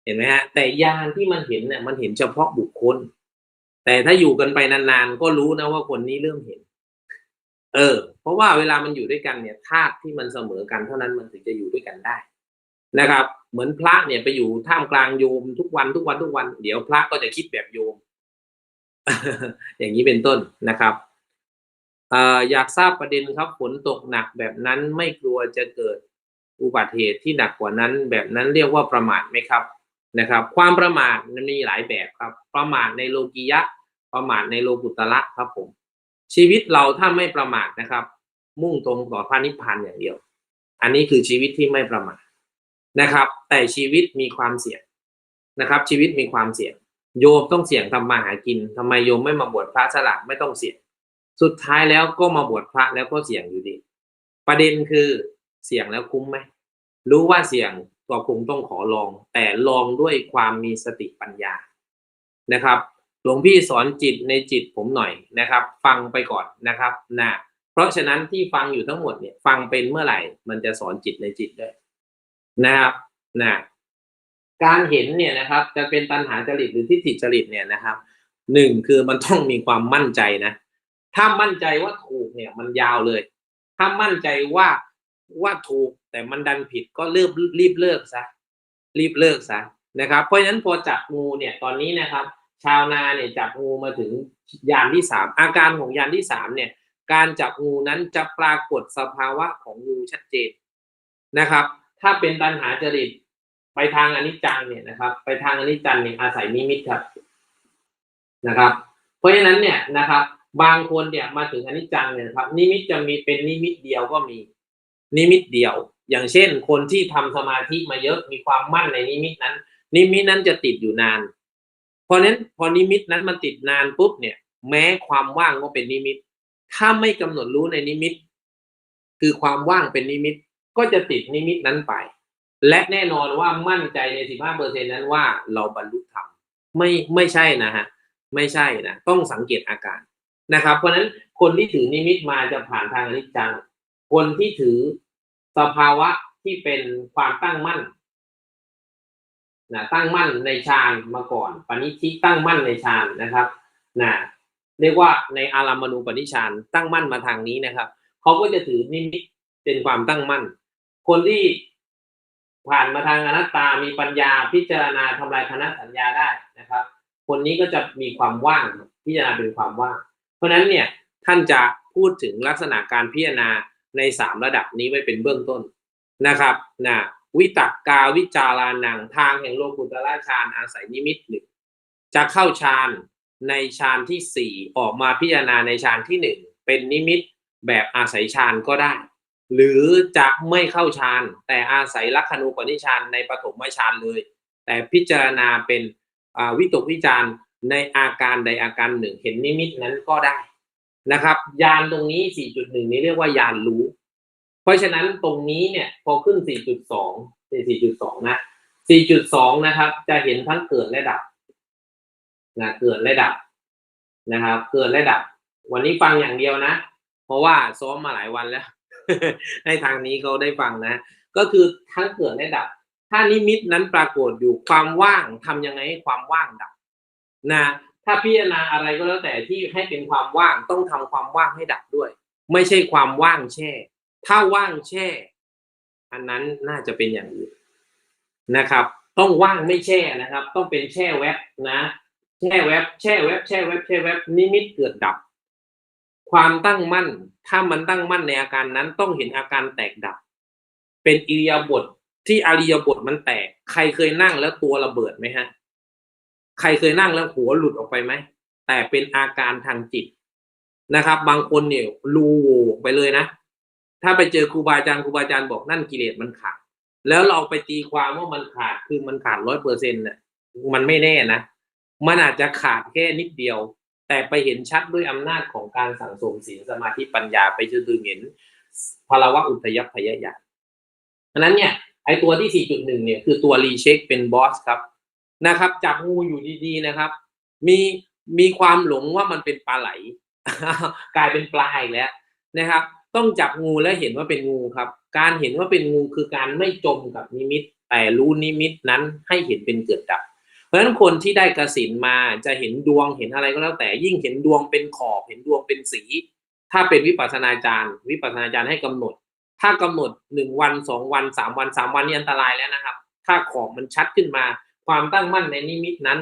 เห็นไหมฮะแต่ญาณที่มันเห็นเนี่ยมันเห็นเฉพาะบุคคลแต่ถ้าอยู่กันไปนานๆก็รู้นะว่าคนนี้เริ่มเห็นเพราะว่าเวลามันอยู่ด้วยกันเนี่ยธาตุที่มันเสมอกันเท่านั้นมันถึงจะอยู่ด้วยกันได้นะครับเหมือนพระเนี่ยไปอยู่ท่ามกลางโยมทุกวันเดี๋ยวพระก็จะคิดแบบโยม อย่างนี้เป็นต้นนะครับอยากทราบประเด็นครับฝนตกหนักแบบนั้นไม่กลัวจะเกิดอุบัติเหตุที่หนักกว่านั้นแบบนั้นเรียกว่าประมาทไหมครับนะครับความประมาทมันมีหลายแบบครับประมาทในโลกียะประมาทในโลกุตระครับผมชีวิตเราถ้าไม่ประมาทนะครับมุ่งตรงต่อพระนิพพานอย่างเดียวอันนี้คือชีวิตที่ไม่ประมาทนะครับแต่ชีวิตมีความเสี่ยงนะครับชีวิตมีความเสี่ยงโยมต้องเสี่ยงทำมาหากินทำไมโยมไม่มาบวชพระสละไม่ต้องเสี่ยงสุดท้ายแล้วก็มาบวชพระแล้วก็เสี่ยงอยู่ดีประเด็นคือเสี่ยงแล้วคุ้มไหมรู้ว่าเสี่ยงก็คงต้องขอลองแต่ลองด้วยความมีสติปัญญานะครับหลวงพี่สอนจิตในจิตผมหน่อยนะครับฟังไปก่อนนะครับเพราะฉะนั้นที่ฟังอยู่ทั้งหมดเนี่ยฟังเป็นเมื่อไหร่มันจะสอนจิตในจิตได้นะครับการเห็นเนี่ยนะครับจะเป็นตัณหาจริตหรือทิฏฐิจริตเนี่ยนะครับหนึ่งคือมันต้องมีความมั่นใจนะถ้ามั่นใจว่าถูกเนี่ยมันยาวเลยถ้ามั่นใจว่าถูกแต่มันดันผิดก็รีบเลิกซะนะครับเพราะฉะนั้นพอจับงูเนี่ยตอนนี้นะครับชาวนาเนี่ยจับงูมาถึงยานที่3อาการของยานที่3เนี่ยการจับงูนั้นจะปรากฏสภาวะของงูชัดเจนนะครับถ้าเป็นตัณหาจริตไปทางอนิจจังเนี่ยนะครับไปทางอนิจจังเนี่ยอาศัยนิมิตครับนะครับเพราะฉะนั้นเนี่ยนะครับบางคนเนี่ยมาถึงอนิจจังเนี่ยครับนิมิตจะมีเป็นนิมิตเดียวก็มีนิมิตเดียวอย่างเช่นคนที่ทำสมาธิมาเยอะมีความมั่นในนิมิตนั้นจะติดอยู่นานเพราะนั้นพอนิมิตนั้นมันติดนานปุ๊บเนี่ยแม้ความว่างก็เป็นนิมิตถ้าไม่กำหนดรู้ในนิมิตคือความว่างเป็นนิมิตก็จะติดนิมิตนั้นไปและแน่นอนว่ามั่นใจใน 15% นั้นว่าเราบรรลุธรรมไม่ใช่นะฮะไม่ใช่นะต้องสังเกตอาการนะครับเพราะฉะนั้นคนที่ถือนิมิตมาจะผ่านทางอนิจจังคนที่ถือสภาวะที่เป็นความตั้งมั่นตั้งมั่นในฌานมาก่อนปณิธิตั้งมั่นในฌานนะครับเรียกว่าในอารามณูปนิชฌานตั้งมั่นมาทางนี้นะครับเขาก็จะถือนิมิตเป็นความตั้งมั่นคนที่ผ่านมาทางอนัตตามีปัญญาพิจารณาทำลายคณะสัญญาได้นะครับคนนี้ก็จะมีความว่างพิจารณาเป็นความว่างเพราะฉะนั้นเนี่ยท่านจะพูดถึงลักษณะการพิจารณาใน3ระดับนี้ไว้เป็นเบื้องต้นนะครับวิตักกาวิจารานังทางแห่งโลกุตตรฌานอาศัยนิมิต1จะเข้าฌานในฌานที่4ออกมาพิจารณาในฌานที่1เป็นนิมิตแบบอาศัยฌานก็ได้หรือจะไม่เข้าฌานแต่อาศัยลักขณูปนิชฌานในปฐมฌานเลยแต่พิจารณาเป็นวิตกวิจารในอาการใดอาการหนึ่งเห็นนิมิตนั้นก็ได้นะครับญาณตรงนี้ 4.1 นี้เรียกว่าญาณรู้เพราะฉะนั้นตรงนี้เนี่ยพอขึ้น 4.2 นะ 4.2 นะครับจะเห็นทั้งเกิดและดับเกิดและดับนะครับเกิดและดับวันนี้ฟังอย่างเดียวนะเพราะว่าซ้อมมาหลายวันแล้ว ให้ทางนี้เขาได้ฟังนะก็คือทั้งเกิดและดับถ้านิมิตนั้นปรากฏอยู่ความว่างทำยังไงให้ความว่างดับถ้าพิจารณาอะไรก็แล้วแต่ที่ให้เป็นความว่างต้องทำความว่างให้ดับด้วยไม่ใช่ความว่างแช่ถ้าว่างแช่อันนั้นน่าจะเป็นอย่างอื่นนะครับต้องว่างไม่แช่นะครับต้องเป็นแช่แวบนะแช่ ช่แวบแช่แวบแช่แวบแช่แวบนิมิตเกิดดับความตั้งมั่นถ้ามันตั้งมั่นในอาการนั้นต้องเห็นอาการแตกดับเป็นอิริยาบถที่อิริยาบถมันแตกใครเคยนั่งแล้วตัวระเบิดไหมฮะใครเคยนั่งแล้วหัวหลุดออกไปไหมแต่เป็นอาการทางจิตนะครับบางคนเนี่ยรูโหว่ไปเลยนะถ้าไปเจอครูบาอาจารย์บอกนั่นกิเลสมันขาดแล้วเราไปตีความว่ามันขาดคือมันขาด100%น่ะมันไม่แน่นะมันอาจจะขาดแค่นิดเดียวแต่ไปเห็นชัดด้วยอำนาจของการสั่งสมศีลสมาธิปัญญาไปจนถึงเห็นภาวะอุทยัพพยญาณเพราะนั้นเนี่ยไอตัวที่ 4.1 เนี่ยคือตัวรีเช็คเป็นบอสครับนะครับจับงูอยู่ดีๆนะครับมีมีความหลงว่ามันเป็นปลาไหล กลายเป็นปลาอีกแล้วนะครับต้องจับงูและเห็นว่าเป็นงูครับการเห็นว่าเป็นงูคือการไม่จมกับนิมิตแต่รู้นิมิตนั้นให้เห็นเป็นเกิดดับเพราะฉะนั้นคนที่ได้กสิณมาจะเห็นดวงเห็นอะไรก็แล้วแต่ยิ่งเห็นดวงเป็นขอบเห็นดวงเป็นสีถ้าเป็นวิปัสสนาจารย์ให้กำหนดถ้ากำหนด1วัน2วัน3วัน3วันนี่อันตรายแล้วนะครับถ้าขอบมันชัดขึ้นมาความตั้งมั่นในนิมิตนั้น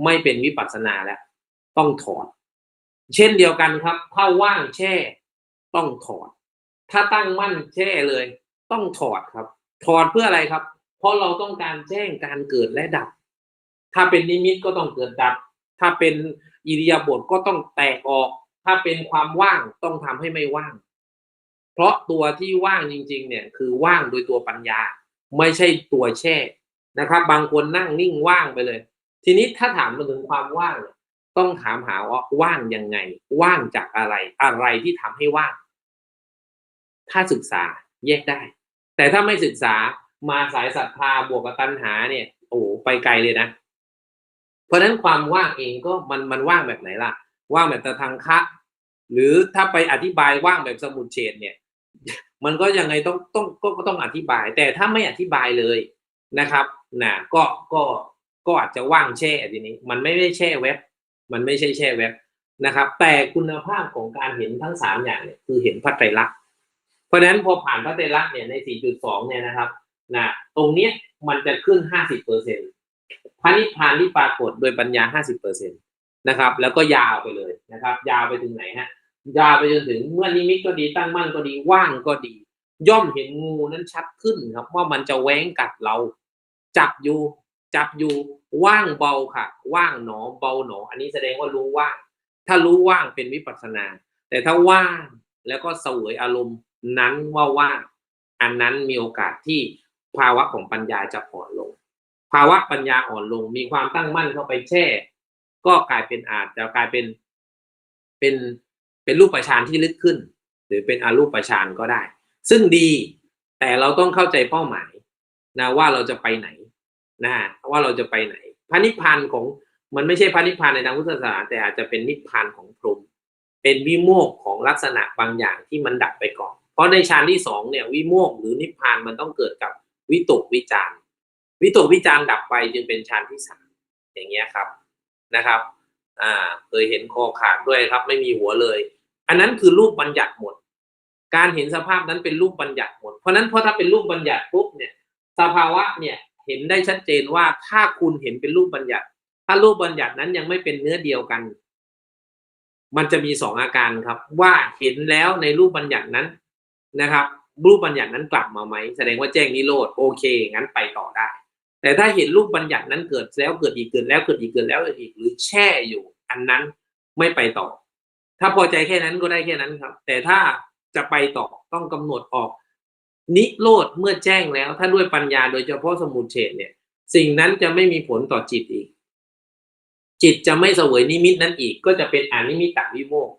ไม่เป็นวิปัสสนาแล้วต้องถอดเช่นเดียวกันครับถ้าว่างแช่ต้องถอดถ้าตั้งมั่นแช่เลยต้องถอดครับถอดเพื่ออะไรครับเพราะเราต้องการแจ้งการเกิดและดับถ้าเป็นนิมิตก็ต้องเกิดดับถ้าเป็นอิริยาบถก็ต้องแตกออกถ้าเป็นความว่างต้องทำให้ไม่ว่างเพราะตัวที่ว่างจริงๆเนี่ยคือว่างโดยตัวปัญญาไม่ใช่ตัวแช่นะครับบางคนนั่งนิ่งว่างไปเลยทีนี้ถ้าถามมาถึงความว่างต้องถามหาว่าว่างยังไงว่างจากอะไรอะไรที่ทำให้ว่างถ้าศึกษาแยกได้แต่ถ้าไม่ศึกษามาสายศรัทธาบวกกับตัณหาเนี่ยโอ้โฮไปไกลเลยนะเพราะฉะนั้นความว่างเองก็มันว่างแบบไหนล่ะว่างแบบตทังคะหรือถ้าไปอธิบายว่างแบบสมุจเฉทเนี่ยมันก็ยังไงก็ต้องอธิบายแต่ถ้าไม่อธิบายเลยนะครับน่ะก็อาจจะว่างแช่ทีนี้มันไม่ได้แช่แว็บมันไม่ใช่แช่แว็บนะครับแต่คุณภาพของการเห็นทั้ง3อย่างเนี่ยคือเห็นพระไตรลักษณ์เพราะฉะนั้นพอผ่านพระไตรลักษณ์เนี่ยใน 4.2 เนี่ยนะครับนะตรงเนี้ยมันจะขึ้น 50%พระนิพพานที่ปรากฏโดยปัญญา 50%นะครับแล้วก็ยาวไปเลยนะครับยาวไปถึงไหนฮะยาวไปจนถึงเมื่อนิมิตก็ดีตั้งมั่นก็ดีว่างก็ดีย่อมเห็นงูนั้นชัดขึ้นครับว่ามันจะแว้งกัดเราจับอยู่จับอยู่ว่างเบาค่ะว่างหนอเบาหนออันนี้แสดงว่ารู้ว่างถ้ารู้ว่างเป็นวิปัสสนาแต่ถ้าว่างแล้วก็เสวยอารมณ์นั้นว่าว่างอันนั้นมีโอกาสที่ภาวะของปัญญาจะอ่อนลงภาวะปัญญาอ่อนลงมีความตั้งมั่นเข้าไปแช่ก็กลายเป็นอาจจะกลายเป็นเป็นรูปฌานที่ลึกขึ้นหรือเป็นอรูปฌานก็ได้ซึ่งดีแต่เราต้องเข้าใจเป้าหมายนะว่าเราจะไปไหนนะว่าเราจะไปไหนพระนิพพานของมันไม่ใช่พระนิพพานในทางพุทธศาสนาแต่อาจจะเป็นนิพพานของพรหมเป็นวิโมกข์ของลักษณะบางอย่างที่มันดับไปก่อนเพราะในฌานที่2เนี่ยวิโมกข์หรือนิพพานมันต้องเกิดกับวิตกวิจารวิตกวิจารดับไปจึงเป็นฌานที่3อย่างเงี้ยครับนะครับเคยเห็นคอขาดด้วยครับไม่มีหัวเลยอันนั้นคือรูปบัญญัติหมดการเห็นสภาพนั้นเป็นรูปบัญญัติหมดเพราะนั้นถ้าเป็นรูปบัญญัติปุ๊บเนี่ยสภาวะเนี่ยเห็นได้ชัดเจนว่าถ้าคุณเห็นเป็นรูปบัญญัติถ้ารูปบัญญัตินั้นยังไม่เป็นเนื้อเดียวกันมันจะมี2อาการครับว่าเห็นแล้วในรูปบัญญัตินั้นนะครับรูปบัญญัตินั้นกลับมาไหมแสดงว่าแจ้งนิโรธโอเคงั้นไปต่อได้แต่ถ้าเห็นรูปบัญญัตินั้นเกิดแล้วเกิดอีกเกิดแล้วเกิดอีกเกิดแล้วเกิดอีกหรือแช่อยู่อันนั้นไม่ไปต่อถ้าพอใจแค่นั้นก็ได้แค่นั้นครับแต่ถ้าจะไปต่อต้องกำหนดออกนิโรธเมื่อแจ้งแล้วถ้าด้วยปัญญาโดยเฉพาะสมุจเฉทเนี่ยสิ่งนั้นจะไม่มีผลต่อจิตอีกจิตจะไม่เสวยนิมิตนั้นอีกก็จะเป็นอนิมิตวิโมกข์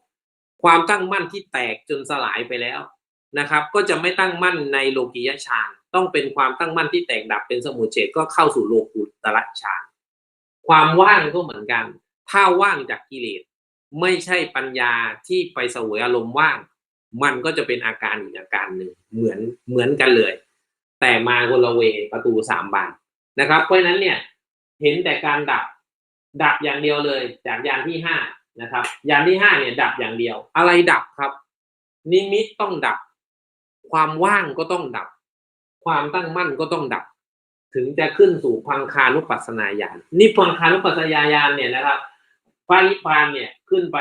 ความตั้งมั่นที่แตกจนสลายไปแล้วนะครับก็จะไม่ตั้งมั่นในโลกียฌานต้องเป็นความตั้งมั่นที่แตกดับเป็นสมุจเฉทก็เข้าสู่โลกุตระฌานความว่างก็เหมือนกันถ้าว่างจากกิเลสไม่ใช่ปัญญาที่ไปเสวยอารมณ์ว่างมันก็จะเป็นอาการอีกอาการหนึ่งเหมือนกันเลยแต่มาคนละเวประตู3บานนะครับเพราะฉะนั้นเนี่ยเห็นแต่การดับอย่างเดียวเลยจากยานที่5นะครับยานที่5เนี่ยดับอย่างเดียวอะไรดับครับนิมิตต้องดับความว่างก็ต้องดับความตั้งมั่นก็ต้องดับถึงจะขึ้นสู่พังคานุปัสสนาญาณนี่พังคานุปัสสนาญาณเนี่ยนะครับ พระนิพพานเนี่ยขึ้นไป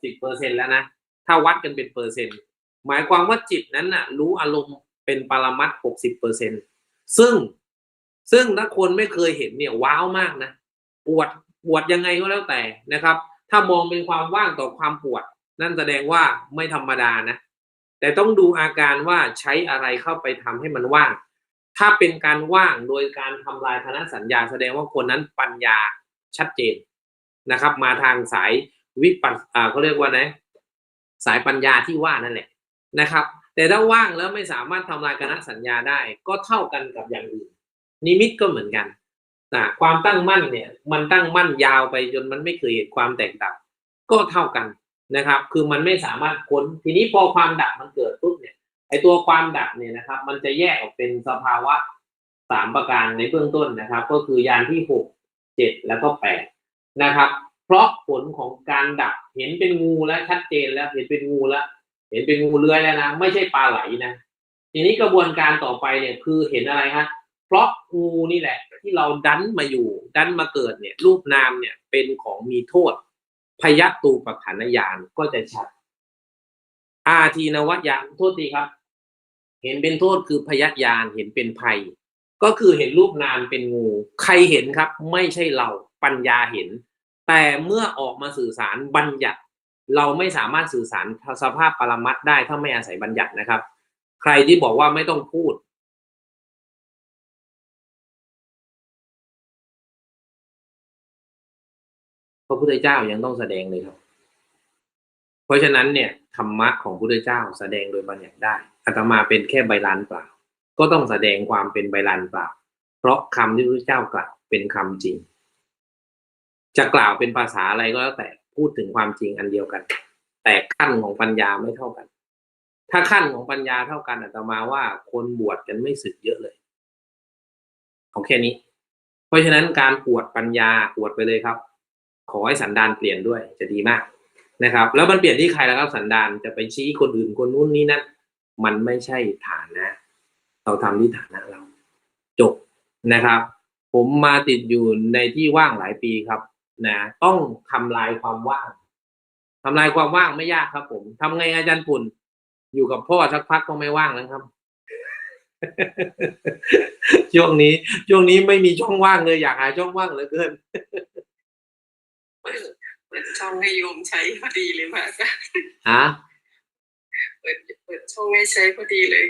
60%แล้วนะถ้าวัดกันเป็นเปอร์เซ็นต์หมายความว่าจิตนั้นน่ะรู้อารมณ์เป็นปรมัตถ์60%ซึ่งซึ่งถ้าคนไม่เคยเห็นเนี่ยว้าวมากนะปวดปวดยังไงก็แล้วแต่นะครับถ้ามองเป็นความว่างต่อความปวดนั่นแสดงว่าไม่ธรรมดานะแต่ต้องดูอาการว่าใช้อะไรเข้าไปทำให้มันว่างถ้าเป็นการว่างโดยการทำลายคณะสัญญาแสดงว่าคนนั้นปัญญาชัดเจนนะครับมาทางสายวิปัสเขาเรียกว่าไงสายปัญญาที่ว่านั่นแหละนะครับแต่ถ้าว่างแล้วไม่สามารถทำลายคณะสัญญาได้ก็เท่ากันกับอย่างอื่นนิมิตก็เหมือนกันความตั้งมั่นเนี่ยมันตั้งมั่นยาวไปจนมันไม่เคยเห็นความแตกดับก็เท่ากันนะครับคือมันไม่สามารถพ้นทีนี้พอความดับมันเกิดปุ๊บเนี่ยไอตัวความดับเนี่ยนะครับมันจะแยกออกเป็นสภาวะ3ประการในเบื้องต้นนะครับก็คือยานที่6 7แล้วก็8นะครับเพราะผลของการดับเห็นเป็นงูแล้วชัดเจนแล้วเห็นเป็นงูแล้วเห็นเป็นงูเลื้อยแล้วนะไม่ใช่ปลาไหลนะทีนี้กระบวนการต่อไปเนี่ยคือเห็นอะไรฮะเพราะงูนี่แหละที่เราดันมาอยู่ดันมาเกิดเนี่ยรูปนามเนี่ยเป็นของมีโทษพยัคตูปขันธญาณก็จะชัดอาทีนวญาณโทษทีครับเห็นเป็นโทษคือพยัคฆ์ญาณเห็นเป็นภัยก็คือเห็นรูปนามเป็นงูใครเห็นครับไม่ใช่เราปัญญาเห็นแต่เมื่อออกมาสื่อสารบัญญัติเราไม่สามารถสื่อสารสภาพปรมัตถ์ได้ถ้าไม่อาศัยบัญญัตินะครับใครที่บอกว่าไม่ต้องพูดพระพุทธเจ้ายังต้องแสดงเลยครับเพราะฉะนั้นเนี่ยธรรมะของพระพุทธเจ้าแสดงโดยบัญญัติได้อาตมาเป็นแค่ใบลานเปล่าก็ต้องแสดงความเป็นใบลานเปล่าเพราะคำที่พระพุทธเจ้ากล่าวเป็นคำจริงจะกล่าวเป็นภาษาอะไรก็แล้วแต่พูดถึงความจริงอันเดียวกันแต่ขั้นของปัญญาไม่เท่ากันถ้าขั้นของปัญญาเท่ากันอาตมาว่าคนบวชกันไม่สึกเยอะเลยเอาแค่นี้เพราะฉะนั้นการอวดปัญญาอวดไปเลยครับขอให้สันดานเปลี่ยนด้วยจะดีมากนะครับแล้วมันเปลี่ยนที่ใครแล้วครับสันดานจะไปชี้คนอื่นคนนู้นนี่นั่นมันไม่ใช่ฐานะเราทำที่ฐานะเราจบนะครับผมมาติดอยู่ในที่ว่างหลายปีครับนะต้องทำลายความว่างทำลายความว่างไม่ยากครับผมทำไงอาจารย์ปุ่นอยู่กับพ่อสักพักก็ไม่ว่างแล้วครับ ช่วงนี้ไม่มีช่องว่างเลยอยากหาช่องว่างเหลือเกินเปิดช่องให้โยมใช้พอดีเลยค่ะเปิดช่องให้ใช้พอดีเลย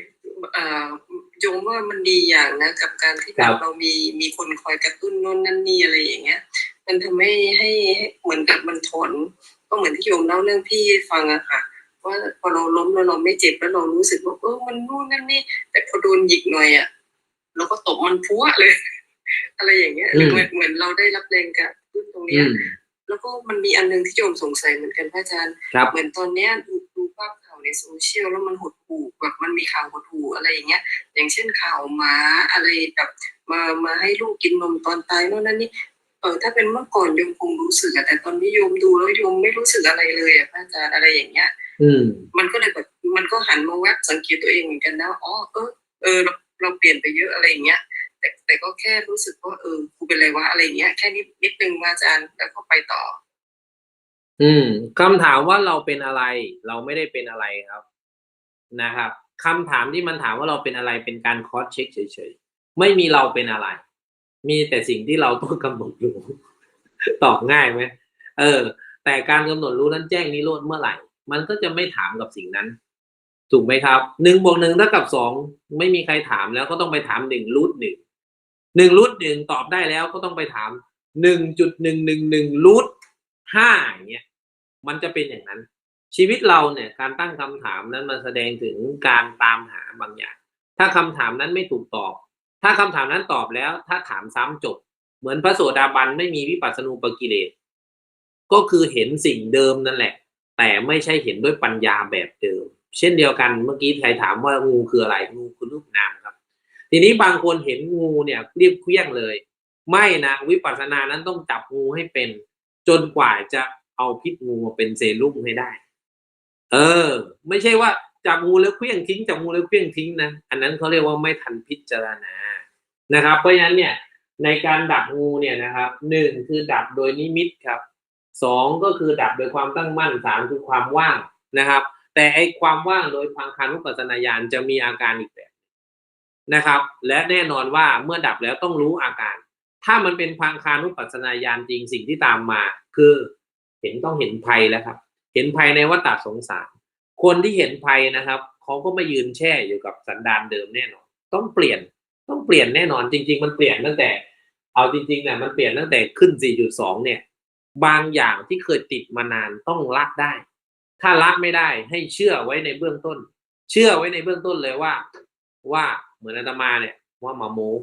โยมว่ามันดีอย่างนะกับการที่แบบเรามีคนคอยกระตุ้นโน่นนั่นนี่อะไรอย่างเงี้ยมันทำให้เหมือนกับมันถอนก็เหมือนที่โยมเล่าเรื่องพี่ฟังอะค่ะว่าพอเราล้มแล้วเราไม่เจ็บแล้วเรารู้สึกว่ามันนู่นนั่นนี่แต่พอโดนหยิกหน่อยอะเราก็ตบมันพัวเลย อะไรอย่างเงี้ยเหมือนเราได้รับแรงกระตุ้นตรงเนี้ยแล้วก็มันมีอันนึงที่โยมสงสัยเหมือนกันพระอาจารย์เหมือนตอนเนี้ยดูภาพข่าวในโซเชียลแล้วมันหดหู่แบบมันมีข่าวหดหู่อะไรอย่างเงี้ยอย่างเช่นข่าวหมาอะไรแบบมาให้ลูกกินนมตอนตายโน่นนั่นนี่ถ้าเป็นเมื่อก่อนโยมคงรู้สึกแต่ตอนนี้โยมดูแล้วโยมไม่รู้สึกอะไรเลยพระอาจารย์อะไรอย่างเงี้ยมันก็เลยแบบมันก็หันมาแวบสังเกตตัวเองเหมือนกันนะเราเปลี่ยนไปเยอะอะไรอย่างเงี้ยแต่ก็แค่รู้สึกว่ากูเป็นไรวะอะไรเงี้ยแค่นิดนึงอาจารย์แล้วก็ไปต่อคำถามว่าเราเป็นอะไรเราไม่ได้เป็นอะไรครับนะครับคำถามที่มันถามว่าเราเป็นอะไรเป็นการคอสเช็คเฉยๆไม่มีเราเป็นอะไรมีแต่สิ่งที่เราต้องกำหนดรู้ ตอบง่ายไหมแต่การกำหนดรู้นั้นแจ้งนิโรธเมื่อไหร่มันก็จะไม่ถามกับสิ่งนั้นถูกไหมครับ1+1เท่ากับ2ไม่มีใครถามแล้วก็ต้องไปถาม1 รูท 1 ตอบได้แล้วก็ต้องไปถาม1.111รูท 5อย่างเงี้ยมันจะเป็นอย่างนั้นชีวิตเราเนี่ยการตั้งคำถามนั้นมันแสดงถึงการตามหาบางอย่างถ้าคำถามนั้นไม่ถูกตอบถ้าคำถามนั้นตอบแล้วถ้าถามซ้ำจบเหมือนพระโสดาบันไม่มีวิปัสสนูปกิเลสก็คือเห็นสิ่งเดิมนั่นแหละแต่ไม่ใช่เห็นด้วยปัญญาแบบเดิมเช่นเดียวกันเมื่อกี้ใครถามว่างูคืออะไรงูคือรูปนามครับทีนี้บางคนเห็นงูเนี่ยเรียบเคลี้ยงเลยไม่นะวิปัสสนานั้นต้องจับงูให้เป็นจนกว่าจะเอาพิษงูมาเป็นเซรุ่มให้ได้ไม่ใช่ว่าจับงูแล้วเคลี้ยงทิ้งจับงูแล้วเคลี้ยงทิ้งนะอันนั้นเขาเรียกว่าไม่ทันพิจารณานะครับเพราะฉะนั้นเนี่ยในการดับงูเนี่ยนะครับ1คือดับโดยนิมิตครับ 2ก็คือดับโดยความตั้งมั่น3คือความว่างนะครับ แต่ไอ้ความว่างโดยพังคานุปัสสนาญาณจะมีอาการอีกแบบนะครับ และแน่นอนว่าเมื่อดับแล้วต้องรู้อาการ ถ้ามันเป็นพังคานุปัสสนาญาณจริงสิ่งที่ตามมาคือต้องเห็นภัยแล้วครับ เห็นภัยในวัฏฏะสงสารคนที่เห็นภัยนะครับเขาก็ไม่ยืนแช่อยู่กับสันดานเดิมแน่นอนต้องเปลี่ยนแน่นอนจริงๆมันเปลี่ยนตั้งแต่เอาจริงๆเนี่ยมันเปลี่ยนตั้งแต่ขึ้น 4.2 เนี่ยบางอย่างที่เคยติดมานานต้องละได้ ถ้าละไม่ได้ให้เชื่อไว้ในเบื้องต้น เชื่อไว้ในเบื้องต้นเลยว่าเหมือนอาตมาเนี่ยว่ามาโม้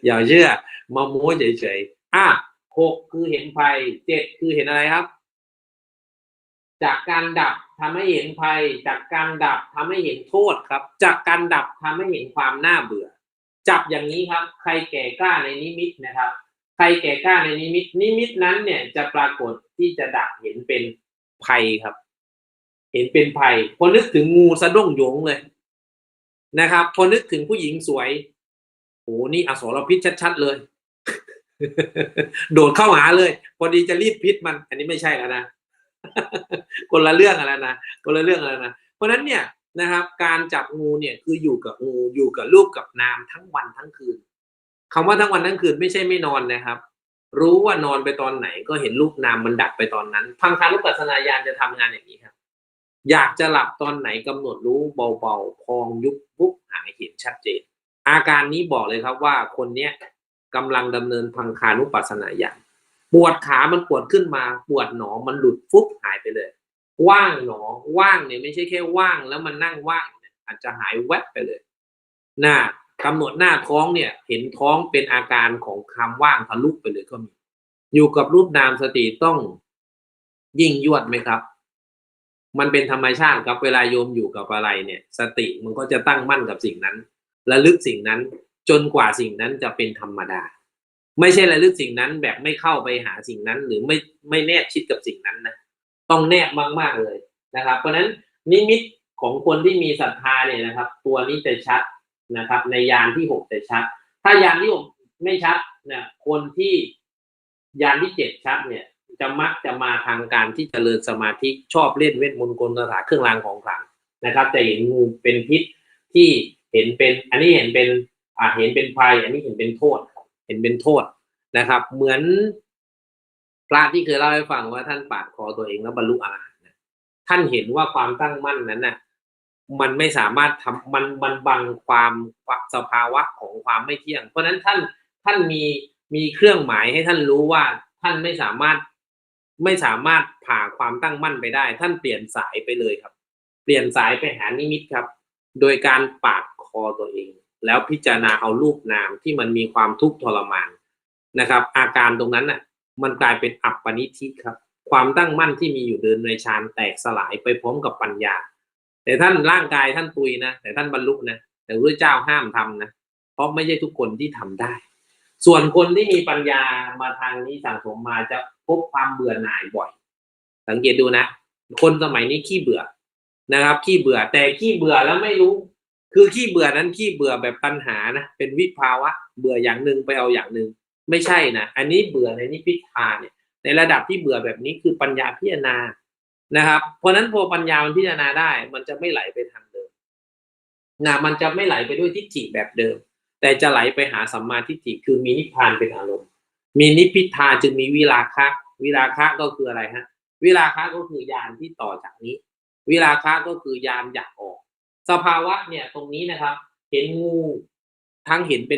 อย่าเชื่อมาโม้เฉยๆ6คือเห็นภัย7คือเห็นอะไรครับ จากการดับทำให้เห็นภัยจากการดับทำให้เห็นโทษครับจากการดับทำให้เห็นความน่าเบื่อจับอย่างนี้ครับใครแก่กล้าในนิมิตนะครับใครแก่กล้าในนิมิตนั้นเนี่ยจะปรากฏที่จะดับเห็นเป็นภัยครับเห็นเป็นภัยพอนึกถึงงูสะดุ้งโยงเลยนะครับพอนึกถึงผู้หญิงสวยโอ้นี่อสรพิษชัดๆเลยโดดเข้าหาเลยพอดีจะรีดพิษมันอันนี้ไม่ใช่แล้วนะ คนละเรื่องอะไรนะคนละเรื่องอะไรนะเพราะนั้นเนี่ยนะครับการจับงูเนี่ยคืออยู่กับงูอยู่กับรูปกับนามทั้งวันทั้งคืนคำว่าทั้งวันทั้งคืนไม่ใช่ไม่นอนนะครับรู้ว่านอนไปตอนไหนก็เห็นรูปนามมันดับไปตอนนั้นพังคานุปัสสนาญาณจะทำงานอย่างนี้ครับอยากจะหลับตอนไหนกำหนดรู้เบาๆพองยุบปุ๊บหายเห็นชัดเจนอาการนี้บอกเลยครับว่าคนเนี้ยกำลังดำเนินพังคานุปัสสนาญาณ ปวดขามันปวดขึ้นมาปวดหนอมันหลุดฟุบหายไปเลยว่างหนอว่างเนี่ยไม่ใช่แค่ว่างแล้วมันนั่งว่างอาจจะหายแวบไปเลยหน้ากำหนดหน้าท้องเนี่ยเห็นท้องเป็นอาการของคำว่างทะลุไปเลยก็มีอยู่กับรูปนามสติต้องยิ่งยวดไหมครับมันเป็นธรรมชาติครับเวลาโยมอยู่กับอะไรเนี่ยสติมันก็จะตั้งมั่นกับสิ่งนั้นระลึกสิ่งนั้นจนกว่าสิ่งนั้นจะเป็นธรรมดา ไม่ใช่ระลึกสิ่งนั้นแบบไม่เข้าไปหาสิ่งนั้นหรือไม่แนบชิดกับสิ่งนั้นนะต้องแนบมากๆเลยนะครับเพราะฉะนั้นนิมิตของคนที่มีศรัทธาเนี่ยนะครับตัวนี้จะชัดนะครับในยานที่6จะชัดถ้ายานที่6ไม่ชัดเนี่ยคนที่ยานที่7ชัดเนี่ยจะมักจะมาทางการที่เจริญสมาธิชอบเล่นเวทมนต์กลคาถาเครื่องรางของขลังนะครับจะเห็นงูเป็นพิษที่เห็นเป็นอันนี้เห็นเป็นเห็นเป็นภัยอันนี้เห็นเป็นโทษ เห็นเป็นโทษนะครับเหมือนพระที่เคยเล่าให้ฟังว่าท่านปาดคอตัวเองแล้วบรรลุอรหันต์ท่านเห็นว่าความตั้งมั่นนั้นน่ะมันไม่สามารถทำมันบังความสภาวะของความไม่เที่ยงเพราะนั้นท่านมีเครื่องหมายให้ท่านรู้ว่าท่านไม่สามารถผ่าความตั้งมั่นไปได้ท่านเปลี่ยนสายไปเลยครับเปลี่ยนสายไปหานิมิตครับโดยการปาดคอตัวเองแล้วพิจารณาเอารูปนามที่มันมีความทุกข์ทรมานนะครับอาการตรงนั้นน่ะมันกลายเป็นอัปปนิธิครับความตั้งมั่นที่มีอยู่เดินในฌานแตกสลายไปพร้อมกับปัญญาแต่ท่านร่างกายท่านตุยนะแต่ท่านบรรลุนะแต่พระเจ้าห้ามทำนะเพราะไม่ใช่ทุกคนที่ทำได้ส่วนคนที่มีปัญญามาทางนี้สั่งสมมาจะพบความเบื่อหน่ายบ่อยสังเกตดูนะคนสมัยนี้ขี้เบื่อนะครับขี้เบื่อแต่ขี้เบื่อแล้วไม่รู้คือขี้เบื่อนั้นขี้เบื่อแบบตัณหานะเป็นวิภาวะเบื่ออย่างหนึ่งไปเอาอย่างหนึ่งไม่ใช่นะอันนี้เบื่อในนิพพานเนี่ยในระดับที่เบื่อแบบนี้คือปัญญาพิจารณานะครับเพราะนั้นพอปัญญามันพิจารณาได้มันจะไม่ไหลไปทางเดิมนะมันจะไม่ไหลไปด้วยทิฏฐิแบบเดิมแต่จะไหลไปหาสัมมาทิฏฐิคือมีนิพพานเป็นอารมณ์มีนิพพิทาจึงมีวิราคะวิราคะก็คืออะไรฮะวิราคะก็คือญาณที่ต่อจากนี้วิราคะก็คือญาณอยากออกสภาวะเนี่ยตรงนี้นะครับเห็นงูทั้งเห็นเ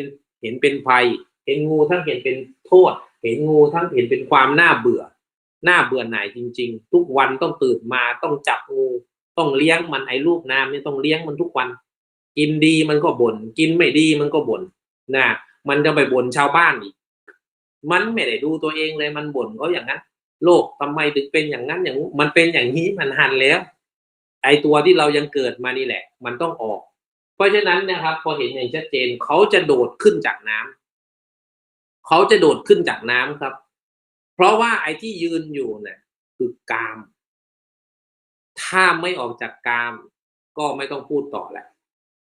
ป็นภัยเห็นงูทั้งเห็นเป็นโทษเห็นงูทั้งเห็นเป็นความน่าเบื่อหน่ายจริงๆทุกวันต้องตื่นมาต้องจับงูต้องเลี้ยงมันไอ้ลูกน้ำนี่ต้องเลี้ยงมันทุกวันกินดีมันก็บ่นกินไม่ดีมันก็บ่นนะมันจะไปบ่นชาวบ้านอีกมันไม่ได้ดูตัวเองเลยมันบ่นเขาอย่างนั้นโลกทำไมถึงเป็นอย่างนั้นอย่างนู้นมันเป็นอย่างนี้มันหันแล้วไอ้ตัวที่เรายังเกิดมานี่แหละมันต้องออกเพราะฉะนั้นนะครับพอเห็นอย่างชัดเจนเขาจะโดดขึ้นจากน้ำเขาจะโดดขึ้นจากน้ำครับเพราะว่าไอ้ที่ยืนอยู่เนี่ยคือกามถ้าไม่ออกจากกามก็ไม่ต้องพูดต่อแล้ว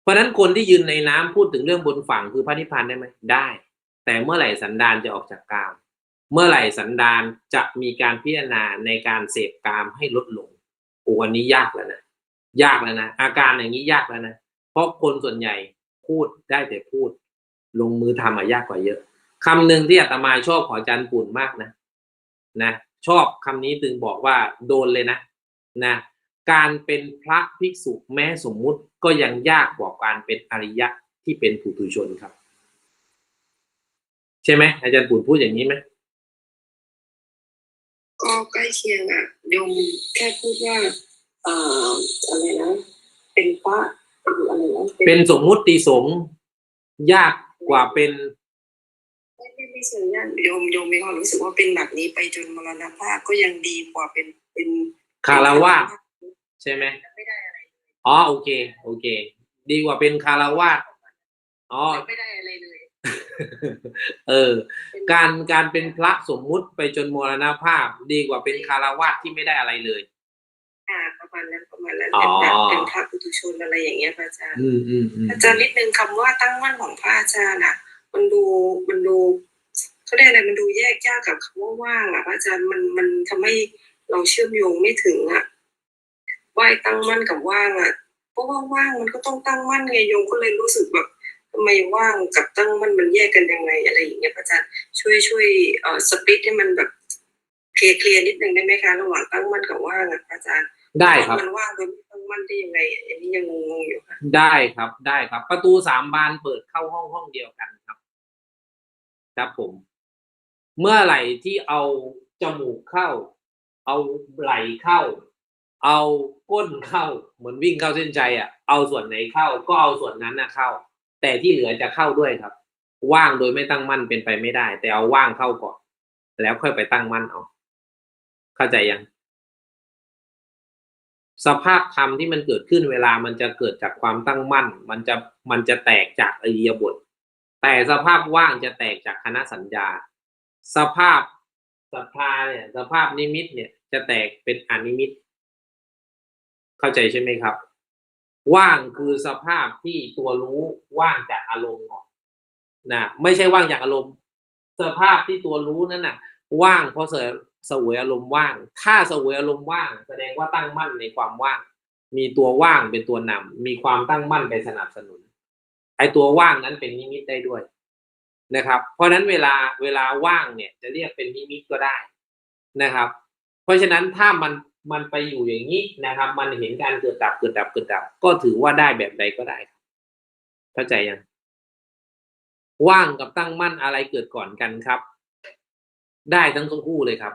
เพราะนั้นคนที่ยืนในน้ำพูดถึงเรื่องบนฝั่งคือพระนิพพานได้ไหมได้แต่เมื่อไหร่สันดานจะออกจากกาม เมื่อไหร่สันดานจะมีการพิจารณาในการเสพกามให้ลดลงโอ้วันนี้ยากแล้วนะยากแล้วนะอาการอย่างนี้ยากแล้วนะเพราะคนส่วนใหญ่พูดได้แต่พูดลงมือทำยากกว่าเยอะคำหนึ่งที่อาตมาชอบของอาจารย์ปุ่นมากนะชอบคำนี้ถึงบอกว่าโดนเลยนะการเป็นพระภิกษุแม้สมมุติก็ยังยากกว่าการเป็นอริยะที่เป็นปุถุชนครับใช่ไหมอาจารย์ปุ่นพูดอย่างนี้ไหมก็ใกล้เคียงอ่ะโยมแค่พูดว่าอะไรนะเป็นพระอะไรนะเป็นสมมุติสงฆ์ยากกว่าเป็นไม่เชิงยากโยมมีความรู้สึกว่าเป็นแบบนี้ไปจนมรณภาพก็ยังดีกว่าเป็นคารวะใช่ไหมไม่ได้อะไรอ๋อโอเคดีกว่าเป็นคารวะอ๋อไม่ได้อะไรเลยการเป็นพระสมมุติไปจนมรณภาพดีกว่าเป็นคารวะที่ไม่ได้อะไรเลยประมาณนั้นเป็นแบบเป็นพระปุถุชนอะไรอย่างเงี้ยพระอาจารย์อาจารย์นิดนึงคำว่าตั้งมั่นของพระอาจารย์อ่ะมันดูเขาเรียกอะไรมันดูแยกยากกับคำว่าว่างอ่ะพระอาจารย์มันทำให้เราเชื่อมโยงไม่ถึงอ่ะว่าตั้งมั่นกับว่างอ่ะเพราะว่าว่างมันก็ต้องตั้งมั่นไงโยมก็เลยรู้สึกแบบทำไมว่างกับตั้งมั่นมันแยกกันยังไงอะไรอย่างเงี้ยพระอาจารย์ช่วยสปริตให้มันแบบเคลียร์นิดนึงได้ไหมคะระหว่างตั้งมั่นกับว่างอ่ะพระอาจารย์ได้ครับมันว่างโดยไม่ตั้งมั่นได้ยังไงอันนี้ยังงงอยู่ค่ะได้ครับประตู3 บานเปิดเข้าห้องเดียวกันครับผมเมื่อไหร่ที่เอาจมูกเข้าเอาไหล่เข้าเอาก้นเข้าเหมือนวิ่งเข้าเส้นชัยเอาส่วนไหนเข้าก็เอาส่วนนั้นเข้าแต่ที่เหลือจะเข้าด้วยครับว่างโดยไม่ตั้งมั่นเป็นไปไม่ได้แต่เอาว่างเข้าก่อนแล้วค่อยไปตั้งมั่นเอาเข้าใจยังสภาพธรรมที่มันเกิดขึ้นเวลามันจะเกิดจากความตั้งมั่นมันจะแตกจากอิริยาบถแต่สภาพว่างจะแตกจากคณะสัญญาสภาพศรัทธาเนี่ยสภาพนิมิตเนี่ยจะแตกเป็นอนิมิตเข้าใจใช่ไหมครับว่างคือสภาพที่ตัวรู้ว่างจากอารมณ์นะไม่ใช่ว่างจากอารมณ์สภาพที่ตัวรู้นั้นน่ะว่างเพราะเสวยอารมณ์ว่างถ้าเสวยอารมณ์ว่างแสดงว่าตั้งมั่นในความว่างมีตัวว่างเป็นตัวนำมีความตั้งมั่นไปสนับสนุนไอ้ตัวว่างนั้นเป็นนิมิตได้ด้วยนะครับเพราะนั้นเวลาว่างเนี่ยจะเรียกเป็นนิมิตก็ได้นะครับเพราะฉะนั้นถ้ามันไปอยู่อย่างนี้นะครับมันเห็นการเกิดดับก็ถือว่าได้แบบใดก็ได้เข้าใจยังว่างกับตั้งมั่นอะไรเกิดก่อนกันครับได้ทั้งคู่เลยครับ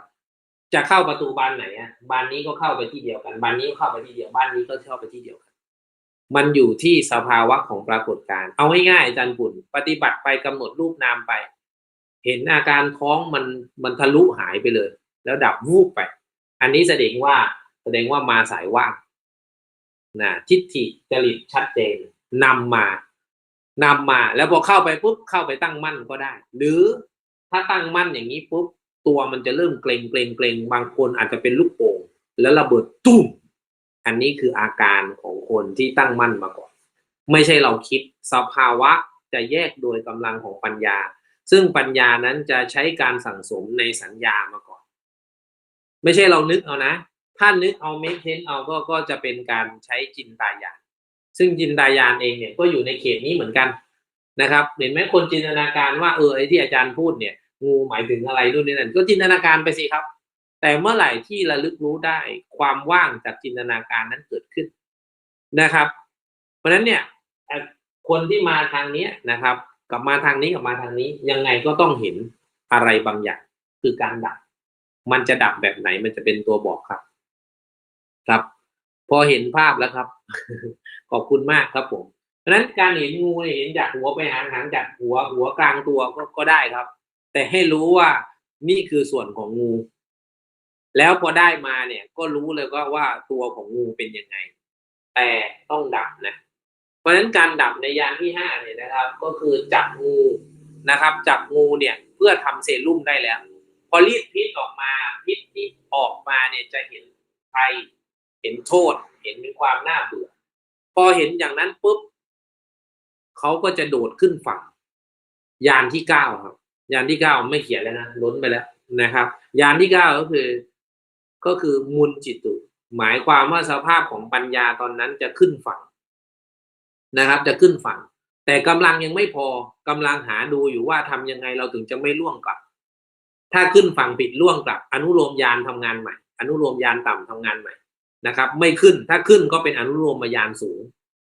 จะเข้าประตูบานไหนบานนี้ก็เข้าไปที่เดียวกันบานนี้ก็เข้าไปที่เดียวบ้านนี้ก็เข้าไปที่เดียวกันมันอยู่ที่สภาวะของปรากฏการณ์เอาง่ายๆอาจารย์ปุ่นปฏิบัติไปกำหนดรูปนามไปเห็นอาการท้องมันทะลุหายไปเลยแล้วดับวูบไปอันนี้แสดงว่ามาสายว่างนะทิฏฐิจริตชัดเจนนำมาแล้วพอเข้าไปปุ๊บเข้าไปตั้งมั่นก็ได้หรือถ้าตั้งมั่นอย่างนี้ปุ๊บตัวมันจะเริ่มเกร็งบางคนอาจจะเป็นลูกโป่งแล้วระเบิดตุ้มอันนี้คืออาการของคนที่ตั้งมั่นมาก่อนไม่ใช่เราคิดสภาวะจะแยกโดยกำลังของปัญญาซึ่งปัญญานั้นจะใช้การสั่งสมในสัญญามาก่อนไม่ใช่เรานึกเอานะถ้านึกเอาเมคเซนส์เอาก็จะเป็นการใช้จินตญาณซึ่งจินตญาณเองเนี่ยก็อยู่ในเขตนี้เหมือนกันนะครับเห็นไหมคนจินตนาการว่าไอ้ที่อาจารย์พูดเนี่ยงูหมายถึงอะไรนู่นนี่นั่นก็จินตนาการไปสิครับแต่เมื่อไหร่ที่ระลึกรู้ได้ความว่างจากจินตนาการนั้นเกิดขึ้นนะครับเพราะฉะนั้นเนี่ยคนที่มาทางนี้นะครับกับมาทางนี้ยังไงก็ต้องเห็นอะไรบางอย่างคือการดับมันจะดับแบบไหนมันจะเป็นตัวบอกครับพอเห็นภาพแล้วครับ ขอบคุณมากครับผมเพราะฉะนั้นการเห็นงูเห็นจากหัวไปหางจากหัวกลางตัวก็ได้ครับแต่ให้รู้ว่านี่คือส่วนของงูแล้วพอได้มาเนี่ยก็รู้เลยว่าตัวของงูเป็นยังไงแต่ต้องดับนะเพราะฉะนั้นการดับในยานที่5เนี่ยนะครับก็คือจับงูนะครับจับงูเนี่ยเพื่อทำเซรุ่มได้แล้วพอรีดพิษออกมาพิษที่ออกมาเนี่ยจะเห็นภัยเห็นโทษเห็นความน่าเบื่อพอเห็นอย่างนั้นปุ๊บเขาก็จะโดดขึ้นฝั่งยานที่9ครับยานที่9ไม่เขียนแล้วนะล้นไปแล้ว นะครับยานที่เก้าก็คือมุนจิตุหมายความว่าสภาพของปัญญาตอนนั้นจะขึ้นฝั่งนะครับจะขึ้นฝั่งแต่กำลังยังไม่พอกำลังหาดูอยู่ว่าทำยังไงเราถึงจะไม่ล่วงกลับถ้าขึ้นฝั่งผิดล่วงกลับอนุโลมยานทำงานใหม่อนุโลมยานต่ำทำงานใหม่นะครับไม่ขึ้นถ้าขึ้นก็เป็นอนุโลมยานสูง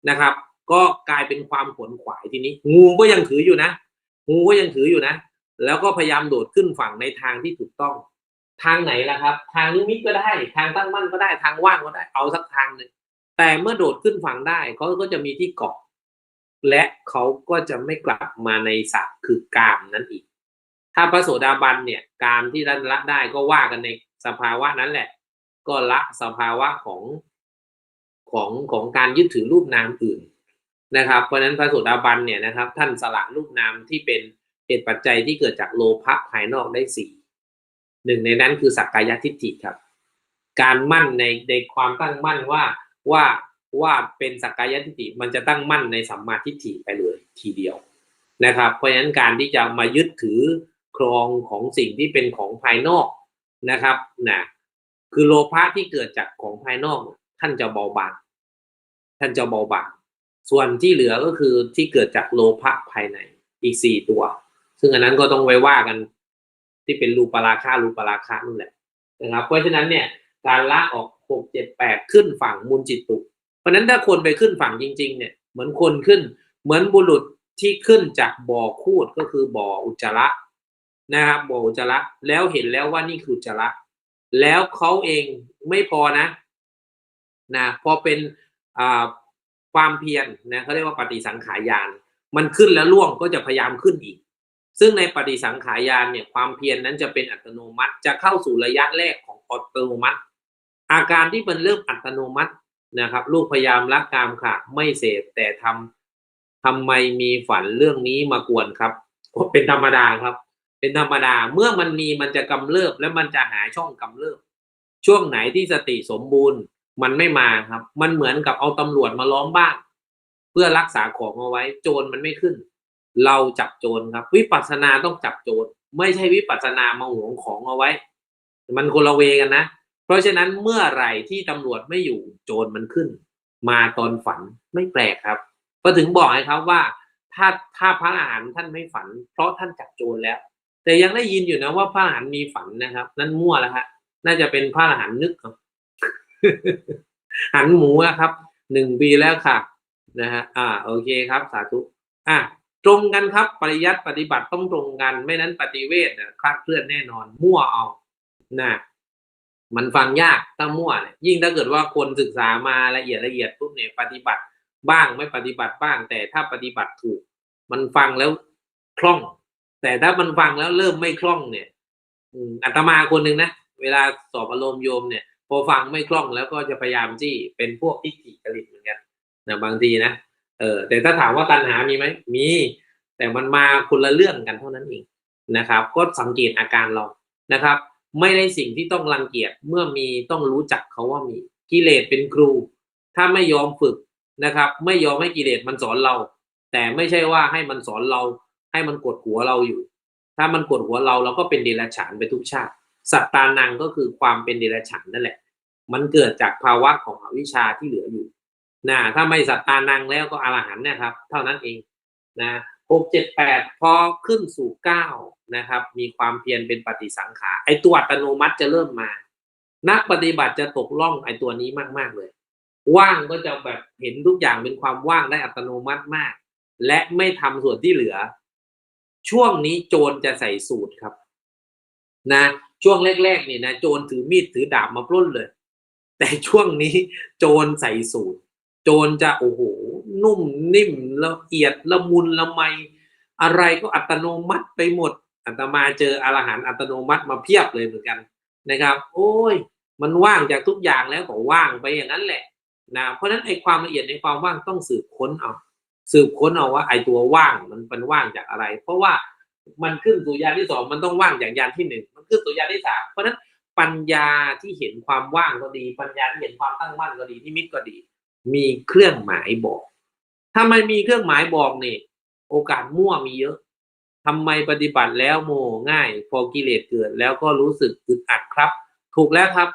นะครับก็กลายเป็นความขวนขวายทีนี้งูก็ยังถืออยู่นะงูก็ยังถืออยู่นะแล้วก็พยายามโดดขึ้นฝั่งในทางที่ถูกต้องทางไหนล่ะครับทางนิมิตก็ได้ทางตั้งมั่นก็ได้ทางว่างก็ได้เอาสักทางหนึ่งแต่เมื่อโดดขึ้นฝั่งได้เขาก็จะมีที่เกาะและเขาก็จะไม่กลับมาในสระคือกามนั้นอีกถ้าพระโสดาบันเนี่ยกามที่ละได้ก็ว่ากันในสภาวะนั้นแหละก็ละสภาวะของการยึดถือรูปนามอื่นนะครับเพราะฉะนั้นพระโสดาบันเนี่ยนะครับท่านสละรูปนามที่เป็นเหตุปัจจัยที่เกิดจากโลภะภายนอกได้สี่หนึ่งในนั้นคือสักกายทิฏฐิครับการมั่นในความตั้งมั่นว่าเป็นสักกายทิฏฐิมันจะตั้งมั่นในสัมมาทิฏฐิไปเลยทีเดียวนะครับเพราะฉะนั้นการที่จะมายึดถือครองของสิ่งที่เป็นของภายนอกนะครับนะคือโลภะที่เกิดจากของภายนอกท่านจะเบาบางส่วนที่เหลือก็คือที่เกิดจากโลภะภายในอีก4ตัวซึ่งอันนั้นก็ต้องไว้ว่ากันที่เป็นรูปราคะนั่นแหละนะครับเพราะฉะนั้นเนี่ยการละออก6 7 8ขึ้นฝั่งมุนจิตตุเพราะนั้นถ้าคนไปขึ้นฝั่งจริงๆเนี่ยเหมือนคนขึ้นเหมือนบุรุษที่ขึ้นจากบ่อคูดก็คือบ่ออุจจาระนะครับบ่ออุจจาระแล้วเห็นแล้วว่านี่คืออุจจาระแล้วเขาเองไม่พอนะพอเป็นความเพียรนะเขาเรียกว่าปฏิสังขายานมันขึ้นแล้วล่วงก็จะพยายามขึ้นอีกซึ่งในปฏิสังขายานเนี่ยความเพียรนั้นจะเป็นอัตโนมัติจะเข้าสู่ระยะแรกของอัตโนมัติอาการที่มันเริ่มอัตโนมัตินะครับลูกพยายามละกามค่ะไม่เสพแต่ทำไมมีฝันเรื่องนี้มากวนครับก็เป็นธรรมดาครับเป็นธรรมดาเมื่อมันจะกำเริบและมันจะหาช่องกำเริบช่วงไหนที่สติสมบูรณ์มันไม่มาครับมันเหมือนกับเอาตำรวจมาล้อมบ้านเพื่อรักษาของเอาไว้โจรมันไม่ขึ้นเราจับโจรครับวิปัสสนาต้องจับโจรไม่ใช่วิปัสสนามาหวงของเอาไว้มันคนละเวกันนะเพราะฉะนั้นเมื่อไหร่ที่ตำรวจไม่อยู่โจรมันขึ้นมาตอนฝันไม่แปลกครับก็ถึงบอกให้ครับว่าถ้าพระอรหันต์ท่านไม่ฝันเพราะท่านจับโจรแล้วแต่ยังได้ยินอยู่นะว่าพระอรหันต์มีฝันนะครับนั่นมั่วแล้วฮะน่าจะเป็นพระอรหันต์นึกครับ หันหมูนะครับ1 ปีแล้วค่ะนะฮะโอเคครับสาธุตรงกันครับปริยัติปฏิบัติต้องตรงกันไม่นั้นปฏิเวทคลาดเคลื่อนแน่นอนมั่วเอานะมันฟังยากถ้ามั่วเนี่ยยิ่งถ้าเกิดว่าคนศึกษามาละเอียดปุ๊บเนี่ยปฏิบัติบ้างไม่ปฏิบัติบ้างแต่ถ้าปฏิบัติถูกมันฟังแล้วคล่องแต่ถ้ามันฟังแล้วเริ่มไม่คล่องเนี่ยอาตมาคนหนึ่งนะเวลาสอบอารมณ์โยมเนี่ยพอฟังไม่คล่องแล้วก็จะพยายามจี้เป็นพวกทิฏฐิจริตเหมือนกันนะบางทีนะแต่ถ้าถามว่าตัณหามีไหมมีแต่มันมาคนละเรื่องกันเท่านั้นเองนะครับก็สังเกตอาการเรานะครับไม่ได้สิ่งที่ต้องรังเกียจเมื่อมีต้องรู้จักเขาว่ามีกิเลสเป็นครูถ้าไม่ยอมฝึกนะครับไม่ยอมให้กิเลสมันสอนเราแต่ไม่ใช่ว่าให้มันสอนเราให้มันกดหัวเราอยู่ถ้ามันกดหัวเราก็เป็นเดรัจฉานไปทุกชาติสัตตานังก็คือความเป็นเดรัจฉานนั่นแหละมันเกิดจากภาวะของอวิชชาที่เหลืออยู่ถ้าไม่สัตตานังแล้วก็อรหันต์นะครับเท่านั้นเอง6 7 8พอขึ้นสู่9นะครับมีความเพียรเป็นปฏิสังขารไอตัวอัตโนมัติจะเริ่มมานักปฏิบัติจะตกล่องไอตัวนี้มากๆเลยว่างก็จะแบบเห็นทุกอย่างเป็นความว่างได้อัตโนมัติมากและไม่ทำส่วนที่เหลือช่วงนี้โจรจะใส่สูตรครับช่วงแรกๆนี่นะโจรถือมีดถือดาบมาปล้นเลยแต่ช่วงนี้โจรใส่สูตรโจรจะโอ้โหนุ่มนิ่มละเอียดละมุนละไมอะไรก็อัตโนมัติไปหมดอาตมาเจออรหันต์อัตโนมัติมาเพียบเลยเหมือนกันนะครับโอ้ยมันว่างจากทุกอย่างแล้วก็ว่างไปอย่างนั้นแหละเพราะฉะนั้นไอ้ความละเอียดในความว่างต้องสืบค้นเอาว่าไอ้ตัวว่างมันว่างจากอะไรเพราะว่ามันขึ้นสู่ญาณที่2มันต้องว่างจากญาณที่1มันขึ้นสู่ญาณที่3เพราะฉะนั้นปัญญาที่เห็นความว่างก็ดีปัญญาที่เห็นความตั้งมั่นก็ดีนิมิตก็ดีมีเครื่องหมายบอกถ้าไม่มีเครื่องหมายบอกนี่โอกาสมั่วมีเยอะ ทำไมปฏิบัติแล้วโมง่ายพอกิเลสเกิดแล้วก็รู้สึกอึดอัดครับ ถูกแล้วครับ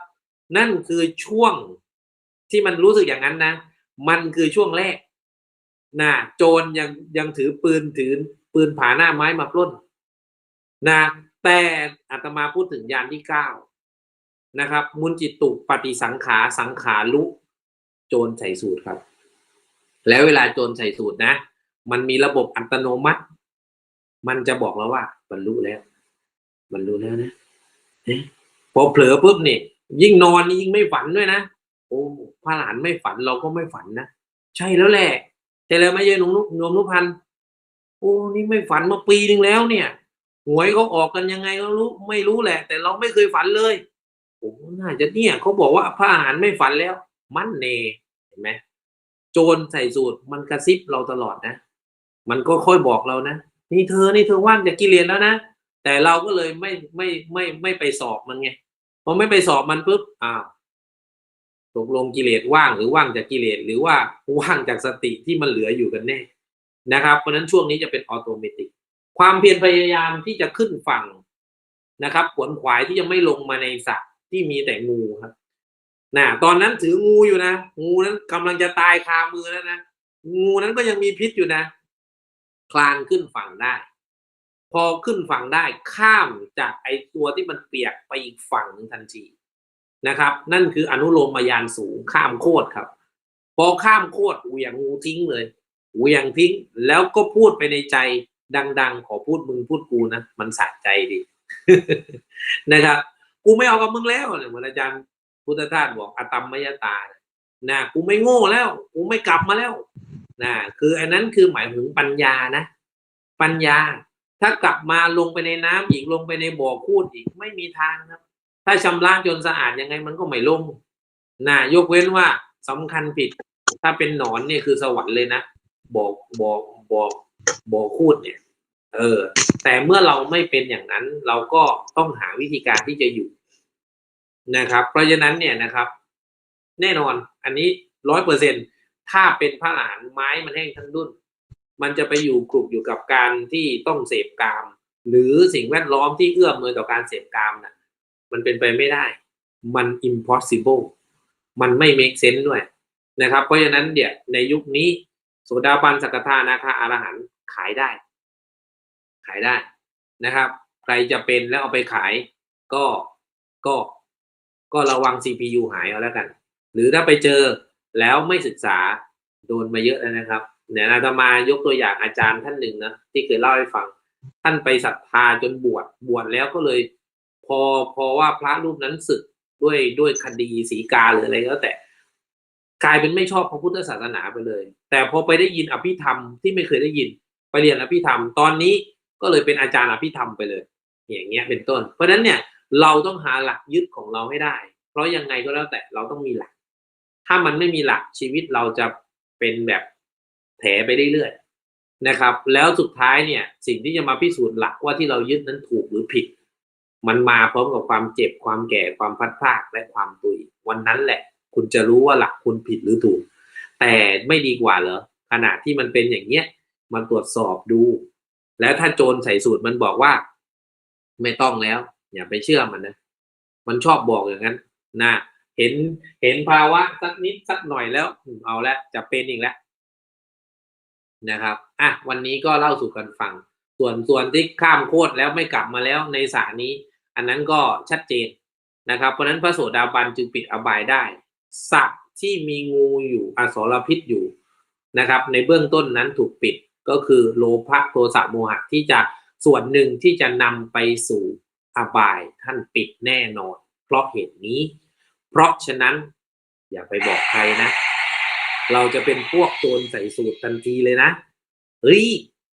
นั่นคือช่วงที่มันรู้สึกอย่างนั้นนะมันคือช่วงแรกนะโจรยังถือปืนผาหน้าไม้มาปล้นนะแต่อาตมาพูดถึงยานที่9นะครับมุนจิตตุปฏิสังขารุโจรใส่สูตรครับแล้วเวลาโจรใส่สูตรนะมันมีระบบอัตโนมัติมันจะบอกเราว่าบรรลุแล้วนะพอเผลอปุ๊บนี่ยิ่งนอนนี่ยิ่งไม่ฝันด้วยนะโอ้พระหลานไม่ฝันเราก็ไม่ฝันนะใช่แล้วแหละใช่แล้วไหมเยนโยมนุพันธ์โอ้นี่ไม่ฝันมาปีนึงแล้วเนี่ยหวยเขาออกกันยังไงก็ไม่รู้แหละแต่เราไม่เคยฝันเลยโอ้น่าจะเนี่ยเขาบอกว่าพระอรหันต์ไม่ฝันแล้วมันเนเห็นไหมโจรใส่สูตรมันกระซิบเราตลอดนะมันก็ค่อยบอกเรานะนี่เธอว่างจากกิเลสแล้วนะแต่เราก็เลยไม่ไปสอบมันไงพอไม่ไปสอบมันปุ๊บตกลงกิเลสว่างหรือว่างจากกิเลสหรือว่าว่างจากสติที่มันเหลืออยู่กันแน่นะครับเพราะนั้นช่วงนี้จะเป็นออโตเมติกความเพียรพยายามที่จะขึ้นฝั่งนะครับขวนขวายที่จะไม่ลงมาในสระที่มีแต่งูครับตอนนั้นถืองูอยู่นะงูนั้นกำลังจะตายคามือแล้วนะงูนั้นก็ยังมีพิษอยู่นะคลานขึ้นฝั่งได้พอขึ้นฝั่งได้ข้ามจากไอตัวที่มันเปียกไปอีกฝั่งหนึ่งทันทีนะครับนั่นคืออนุโลมยานสูงข้ามโคตรครับพอข้ามโคตรเหวี่ยงงูทิ้งเลยเหวี่ยงทิ้งแล้วก็พูดไปในใจดังๆขอพูดมึงพูดกูนะมันสะใจดี นะครับกูไม่เอากับมึงแล้วเหมือนอาจารย์พุทธทาสบอกอตัมมยตานะกูไม่โง่แล้วกูไม่กลับมาแล้วนะคืออันนั้นคือหมายถึงปัญญานะปัญญาถ้ากลับมาลงไปในน้ำอีกลงไปในบ่อคูดอีกไม่มีทางครับถ้าชำระจนสะอาดยังไงมันก็ไม่ลงนะยกเว้นว่าสำคัญผิดถ้าเป็นหนอนเนี่ยคือสวรรค์เลยนะบ่อคูดเนี่ยแต่เมื่อเราไม่เป็นอย่างนั้นเราก็ต้องหาวิธีการที่จะอยู่นะครับเพราะฉะนั้นเนี่ยนะครับแน่นอนอันนี้100%ถ้าเป็นพระอรหันต์ไม้มันแห้งทั้งดุ้นมันจะไปอยู่กลุ่มอยู่กับการที่ต้องเสพกามหรือสิ่งแวดล้อมที่เอื้อมมือต่อการเสพกามนะมันเป็นไปไม่ได้มัน impossible มันไม่ make sense ด้วยนะครับเพราะฉะนั้นเดี๋ยวในยุคนี้โสดาบันสกทานาคาอรหันต์ขายได้นะครับใครจะเป็นแล้วเอาไปขายก็ระวัง CPU หายเอาแล้วกันหรือถ้าไปเจอแล้วไม่ศึกษาโดนมาเยอะแล้วนะครับเนี่ยอาตมายกตัวอย่างอาจารย์ท่านหนึ่งนะที่เคยเล่าให้ฟังท่านไปศรัทธาจนบวชแล้วก็เลยพอว่าพระรูปนั้นสึกด้วยคดีสีกาหรืออะไรก็แต่กลายเป็นไม่ชอบพระพุทธศาสนาไปเลยแต่พอไปได้ยินอภิธรรมที่ไม่เคยได้ยินไปเรียนอภิธรรมตอนนี้ก็เลยเป็นอาจารย์อภิธรรมไปเลยอย่างเงี้ยเป็นต้นเพราะฉะนั้นเนี่ยเราต้องหาหลักยึดของเราให้ได้เพราะยังไงก็แล้วแต่เราต้องมีหลักถ้ามันไม่มีหลักชีวิตเราจะเป็นแบบแถไปเรื่อยๆนะครับแล้วสุดท้ายเนี่ยสิ่งที่จะมาพิสูจน์หลักว่าที่เรายึดนั้นถูกหรือผิดมันมาพร้อมกับความเจ็บความแก่ความพัดพรากและความตุยวันนั้นแหละคุณจะรู้ว่าหลักคุณผิดหรือถูกแต่ไม่ดีกว่าเหรอขณะที่มันเป็นอย่างเงี้ยมันตรวจสอบดูแล้วถ้าโจรใส่สูตรมันบอกว่าไม่ต้องแล้วอย่าไปเชื่อมันนะมันชอบบอกอย่างนั้นนะเห็นภาวะสักนิดสักหน่อยแล้วเอาละจะเป็นอีกแล้วนะครับวันนี้ก็เล่าสู่กันฟังส่วนที่ข้ามโคตรแล้วไม่กลับมาแล้วในสระนี้อันนั้นก็ชัดเจนนะครับเพราะนั้นพระโสดาบันจึงปิดอบายได้สัตว์ที่มีงูอยู่อสรพิษอยู่นะครับในเบื้องต้นนั้นถูกปิดก็คือโลภะโทสะโมหะที่จะส่วนหนึ่งที่จะนำไปสู่อบายท่านปิดแน่นอนเพราะเหตุนี้เพราะฉะนั้นอย่าไปบอกใครนะเราจะเป็นพวกโจรใส่สูตรทันทีเลยนะเฮ้ย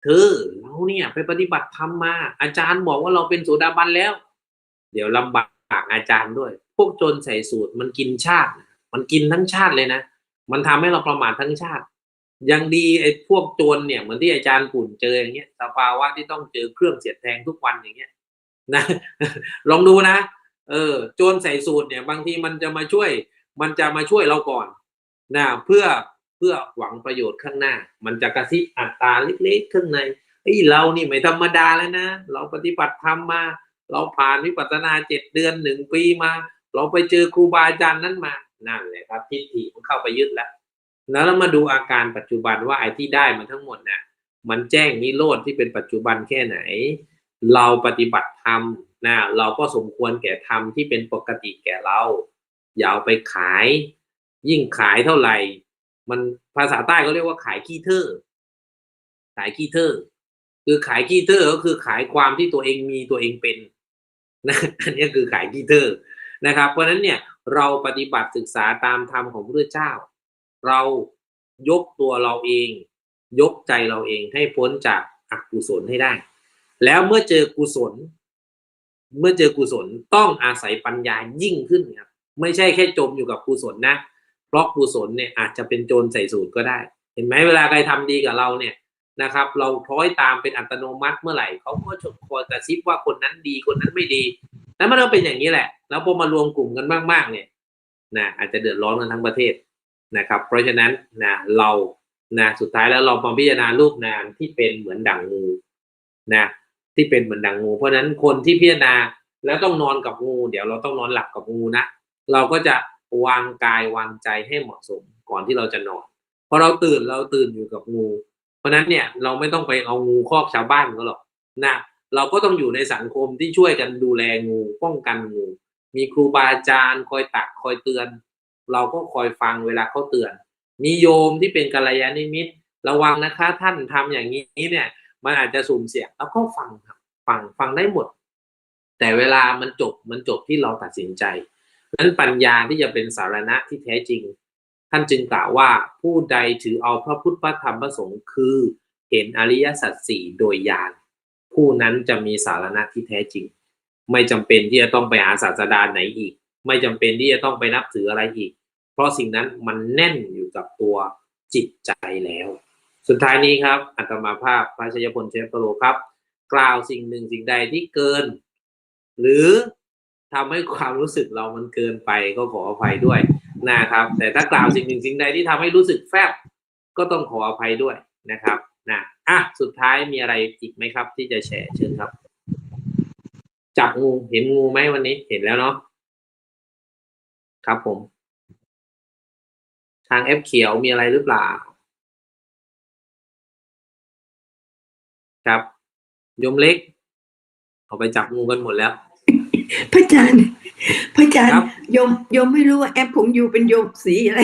เธอเราเนี่ยไปปฏิบัติธรรมมาอาจารย์บอกว่าเราเป็นโสดาบันแล้วเดี๋ยวลำบากอาจารย์ด้วยพวกโจรใส่สูตรมันกินชาติมันกินทั้งชาติเลยนะมันทำให้เราประมาททั้งชาติยังดีไอ้พวกโจรเนี่ยเหมือนที่อาจารย์ปุ่นเจออย่างเงี้ยสภาวะที่ต้องเจอเครื่องเสียดแทงทุกวันอย่างเงี้ยนะลองดูนะโจรใส่สูตรเนี่ยบางทีมันจะมาช่วยเราก่อนนะเพื่อหวังประโยชน์ข้างหน้ามันจะกระซิบอัตราเล็กๆข้างใน เรานี่ไม่ธรรมดาแล้วนะเราปฏิบัติธรรมมา เราผ่านวิปัสสนา7 เดือน1 ปีมา เราไปเจอครูบาอาจารย์นั้นมานั่นแหละครับทิฏฐิมันเข้าไปยึดแล้วเรามาดูอาการปัจจุบันว่าไอ้ที่ได้มันทั้งหมดน่ะมันแจ้งนิโรธที่เป็นปัจจุบันแค่ไหน เราปฏิบัติธรรมนะเราก็สมควรแก่ธรรมที่เป็นปกติแก่เราอย่าเอาไปขาย ยิ่งขายเท่าไหร่มันภาษาใต้เขาเรียกว่าขายขี้เถ้อขายขี้เถ้อคือขายขี้เถ้อก็คือขายความที่ตัวเองมีตัวเองเป็นนะอันนี้คือขายขี้เถ้อนะครับเพราะฉะนั้นเนี่ยเราปฏิบัติศึกษาตามธรรมของพระพุทธเจ้าเรายกตัวเราเองยกใจเราเองให้พ้นจากอกุศลให้ได้แล้วเมื่อเจอกุศลต้องอาศัยปัญญายิ่งขึ้นครับไม่ใช่แค่จมอยู่กับกุศลนะเพราะกุศลเนี่ยอาจจะเป็นโจรใส่สูตรก็ได้เห็นไหมเวลาใครทำดีกับเราเนี่ยนะครับเราคล้อยตามเป็นอัตโนมัติเมื่อไหร่เขาก็คอยกระซิบว่าคนนั้นดีคนนั้นไม่ดีแล้วมันก็เป็นอย่างนี้แหละแล้วพอมารวมกลุ่มกันมากๆเนี่ยนะอาจจะเดือดร้อนกันทั้งประเทศนะครับเพราะฉะนั้นนะเรานะสุดท้ายแล้วเรามาพิจารณารูปนามที่เป็นเหมือนดั่งงูนะที่เป็นเหมือนดั่งงูเพราะฉะนั้นคนที่พิจารณาแล้วต้องนอนกับงูเดี๋ยวเราต้องนอนหลับกับงูนะเราก็จะวางกายวางใจให้เหมาะสมก่อนที่เราจะนอนพอเราตื่นอยู่กับงูเพราะนั้นเนี่ยเราไม่ต้องไปเอางูคอกชาวบ้านเขาหรอกนะเราก็ต้องอยู่ในสังคมที่ช่วยกันดูแลงูป้องกันงูมีครูบาอาจารย์คอยตักคอยเตือนเราก็คอยฟังเวลาเขาเตือนมีโยมที่เป็นกัลยาณมิตรระวังนะคะท่านทำอย่างนี้เนี่ยมันอาจจะสุ่มเสี่ยงแล้วก็ฟังครับฟังได้หมดแต่เวลามันจบที่เราตัดสินใจนั้นปัญญาที่จะเป็นสารณะที่แท้จริงท่านจึงกล่าวว่าผู้ใดถือเอาพระพุทธพระธรรมพระสงฆ์คือเห็นอริยสัจสี่โดยญาณผู้นั้นจะมีสารณะที่แท้จริงไม่จำเป็นที่จะต้องไปหาศาสดาไหนอีกไม่จำเป็นที่จะต้องไปนับถืออะไรอีกเพราะสิ่งนั้นมันแน่นอยู่กับตัวจิตใจแล้วสุดท้ายนี้ครับอาตมาภาพพระชยพลเชฟโลครับกล่าวสิ่งหนึ่งสิ่งใดที่เกินหรือทำให้ความรู้สึกเรามันเกินไปก็ขออภัยด้วยนะครับแต่ถ้ากล่าวสิ่งหนึ่งสิ่งใดที่ทำให้รู้สึกแฟบก็ต้องขออภัยด้วยนะครับสุดท้ายมีอะไรอีกไหมครับที่จะแชร์เชิญครับจับงูเห็นงูไหมวันนี้เห็นแล้วเนาะครับผมทางแอปเขียวมีอะไรหรือเปล่าครับโยมเล็กเอาไปจับงูกันหมดแล้วพระอาจารย์โยมไม่รู้ว่าแอปผมอยู่เป็นโยมสีอะไร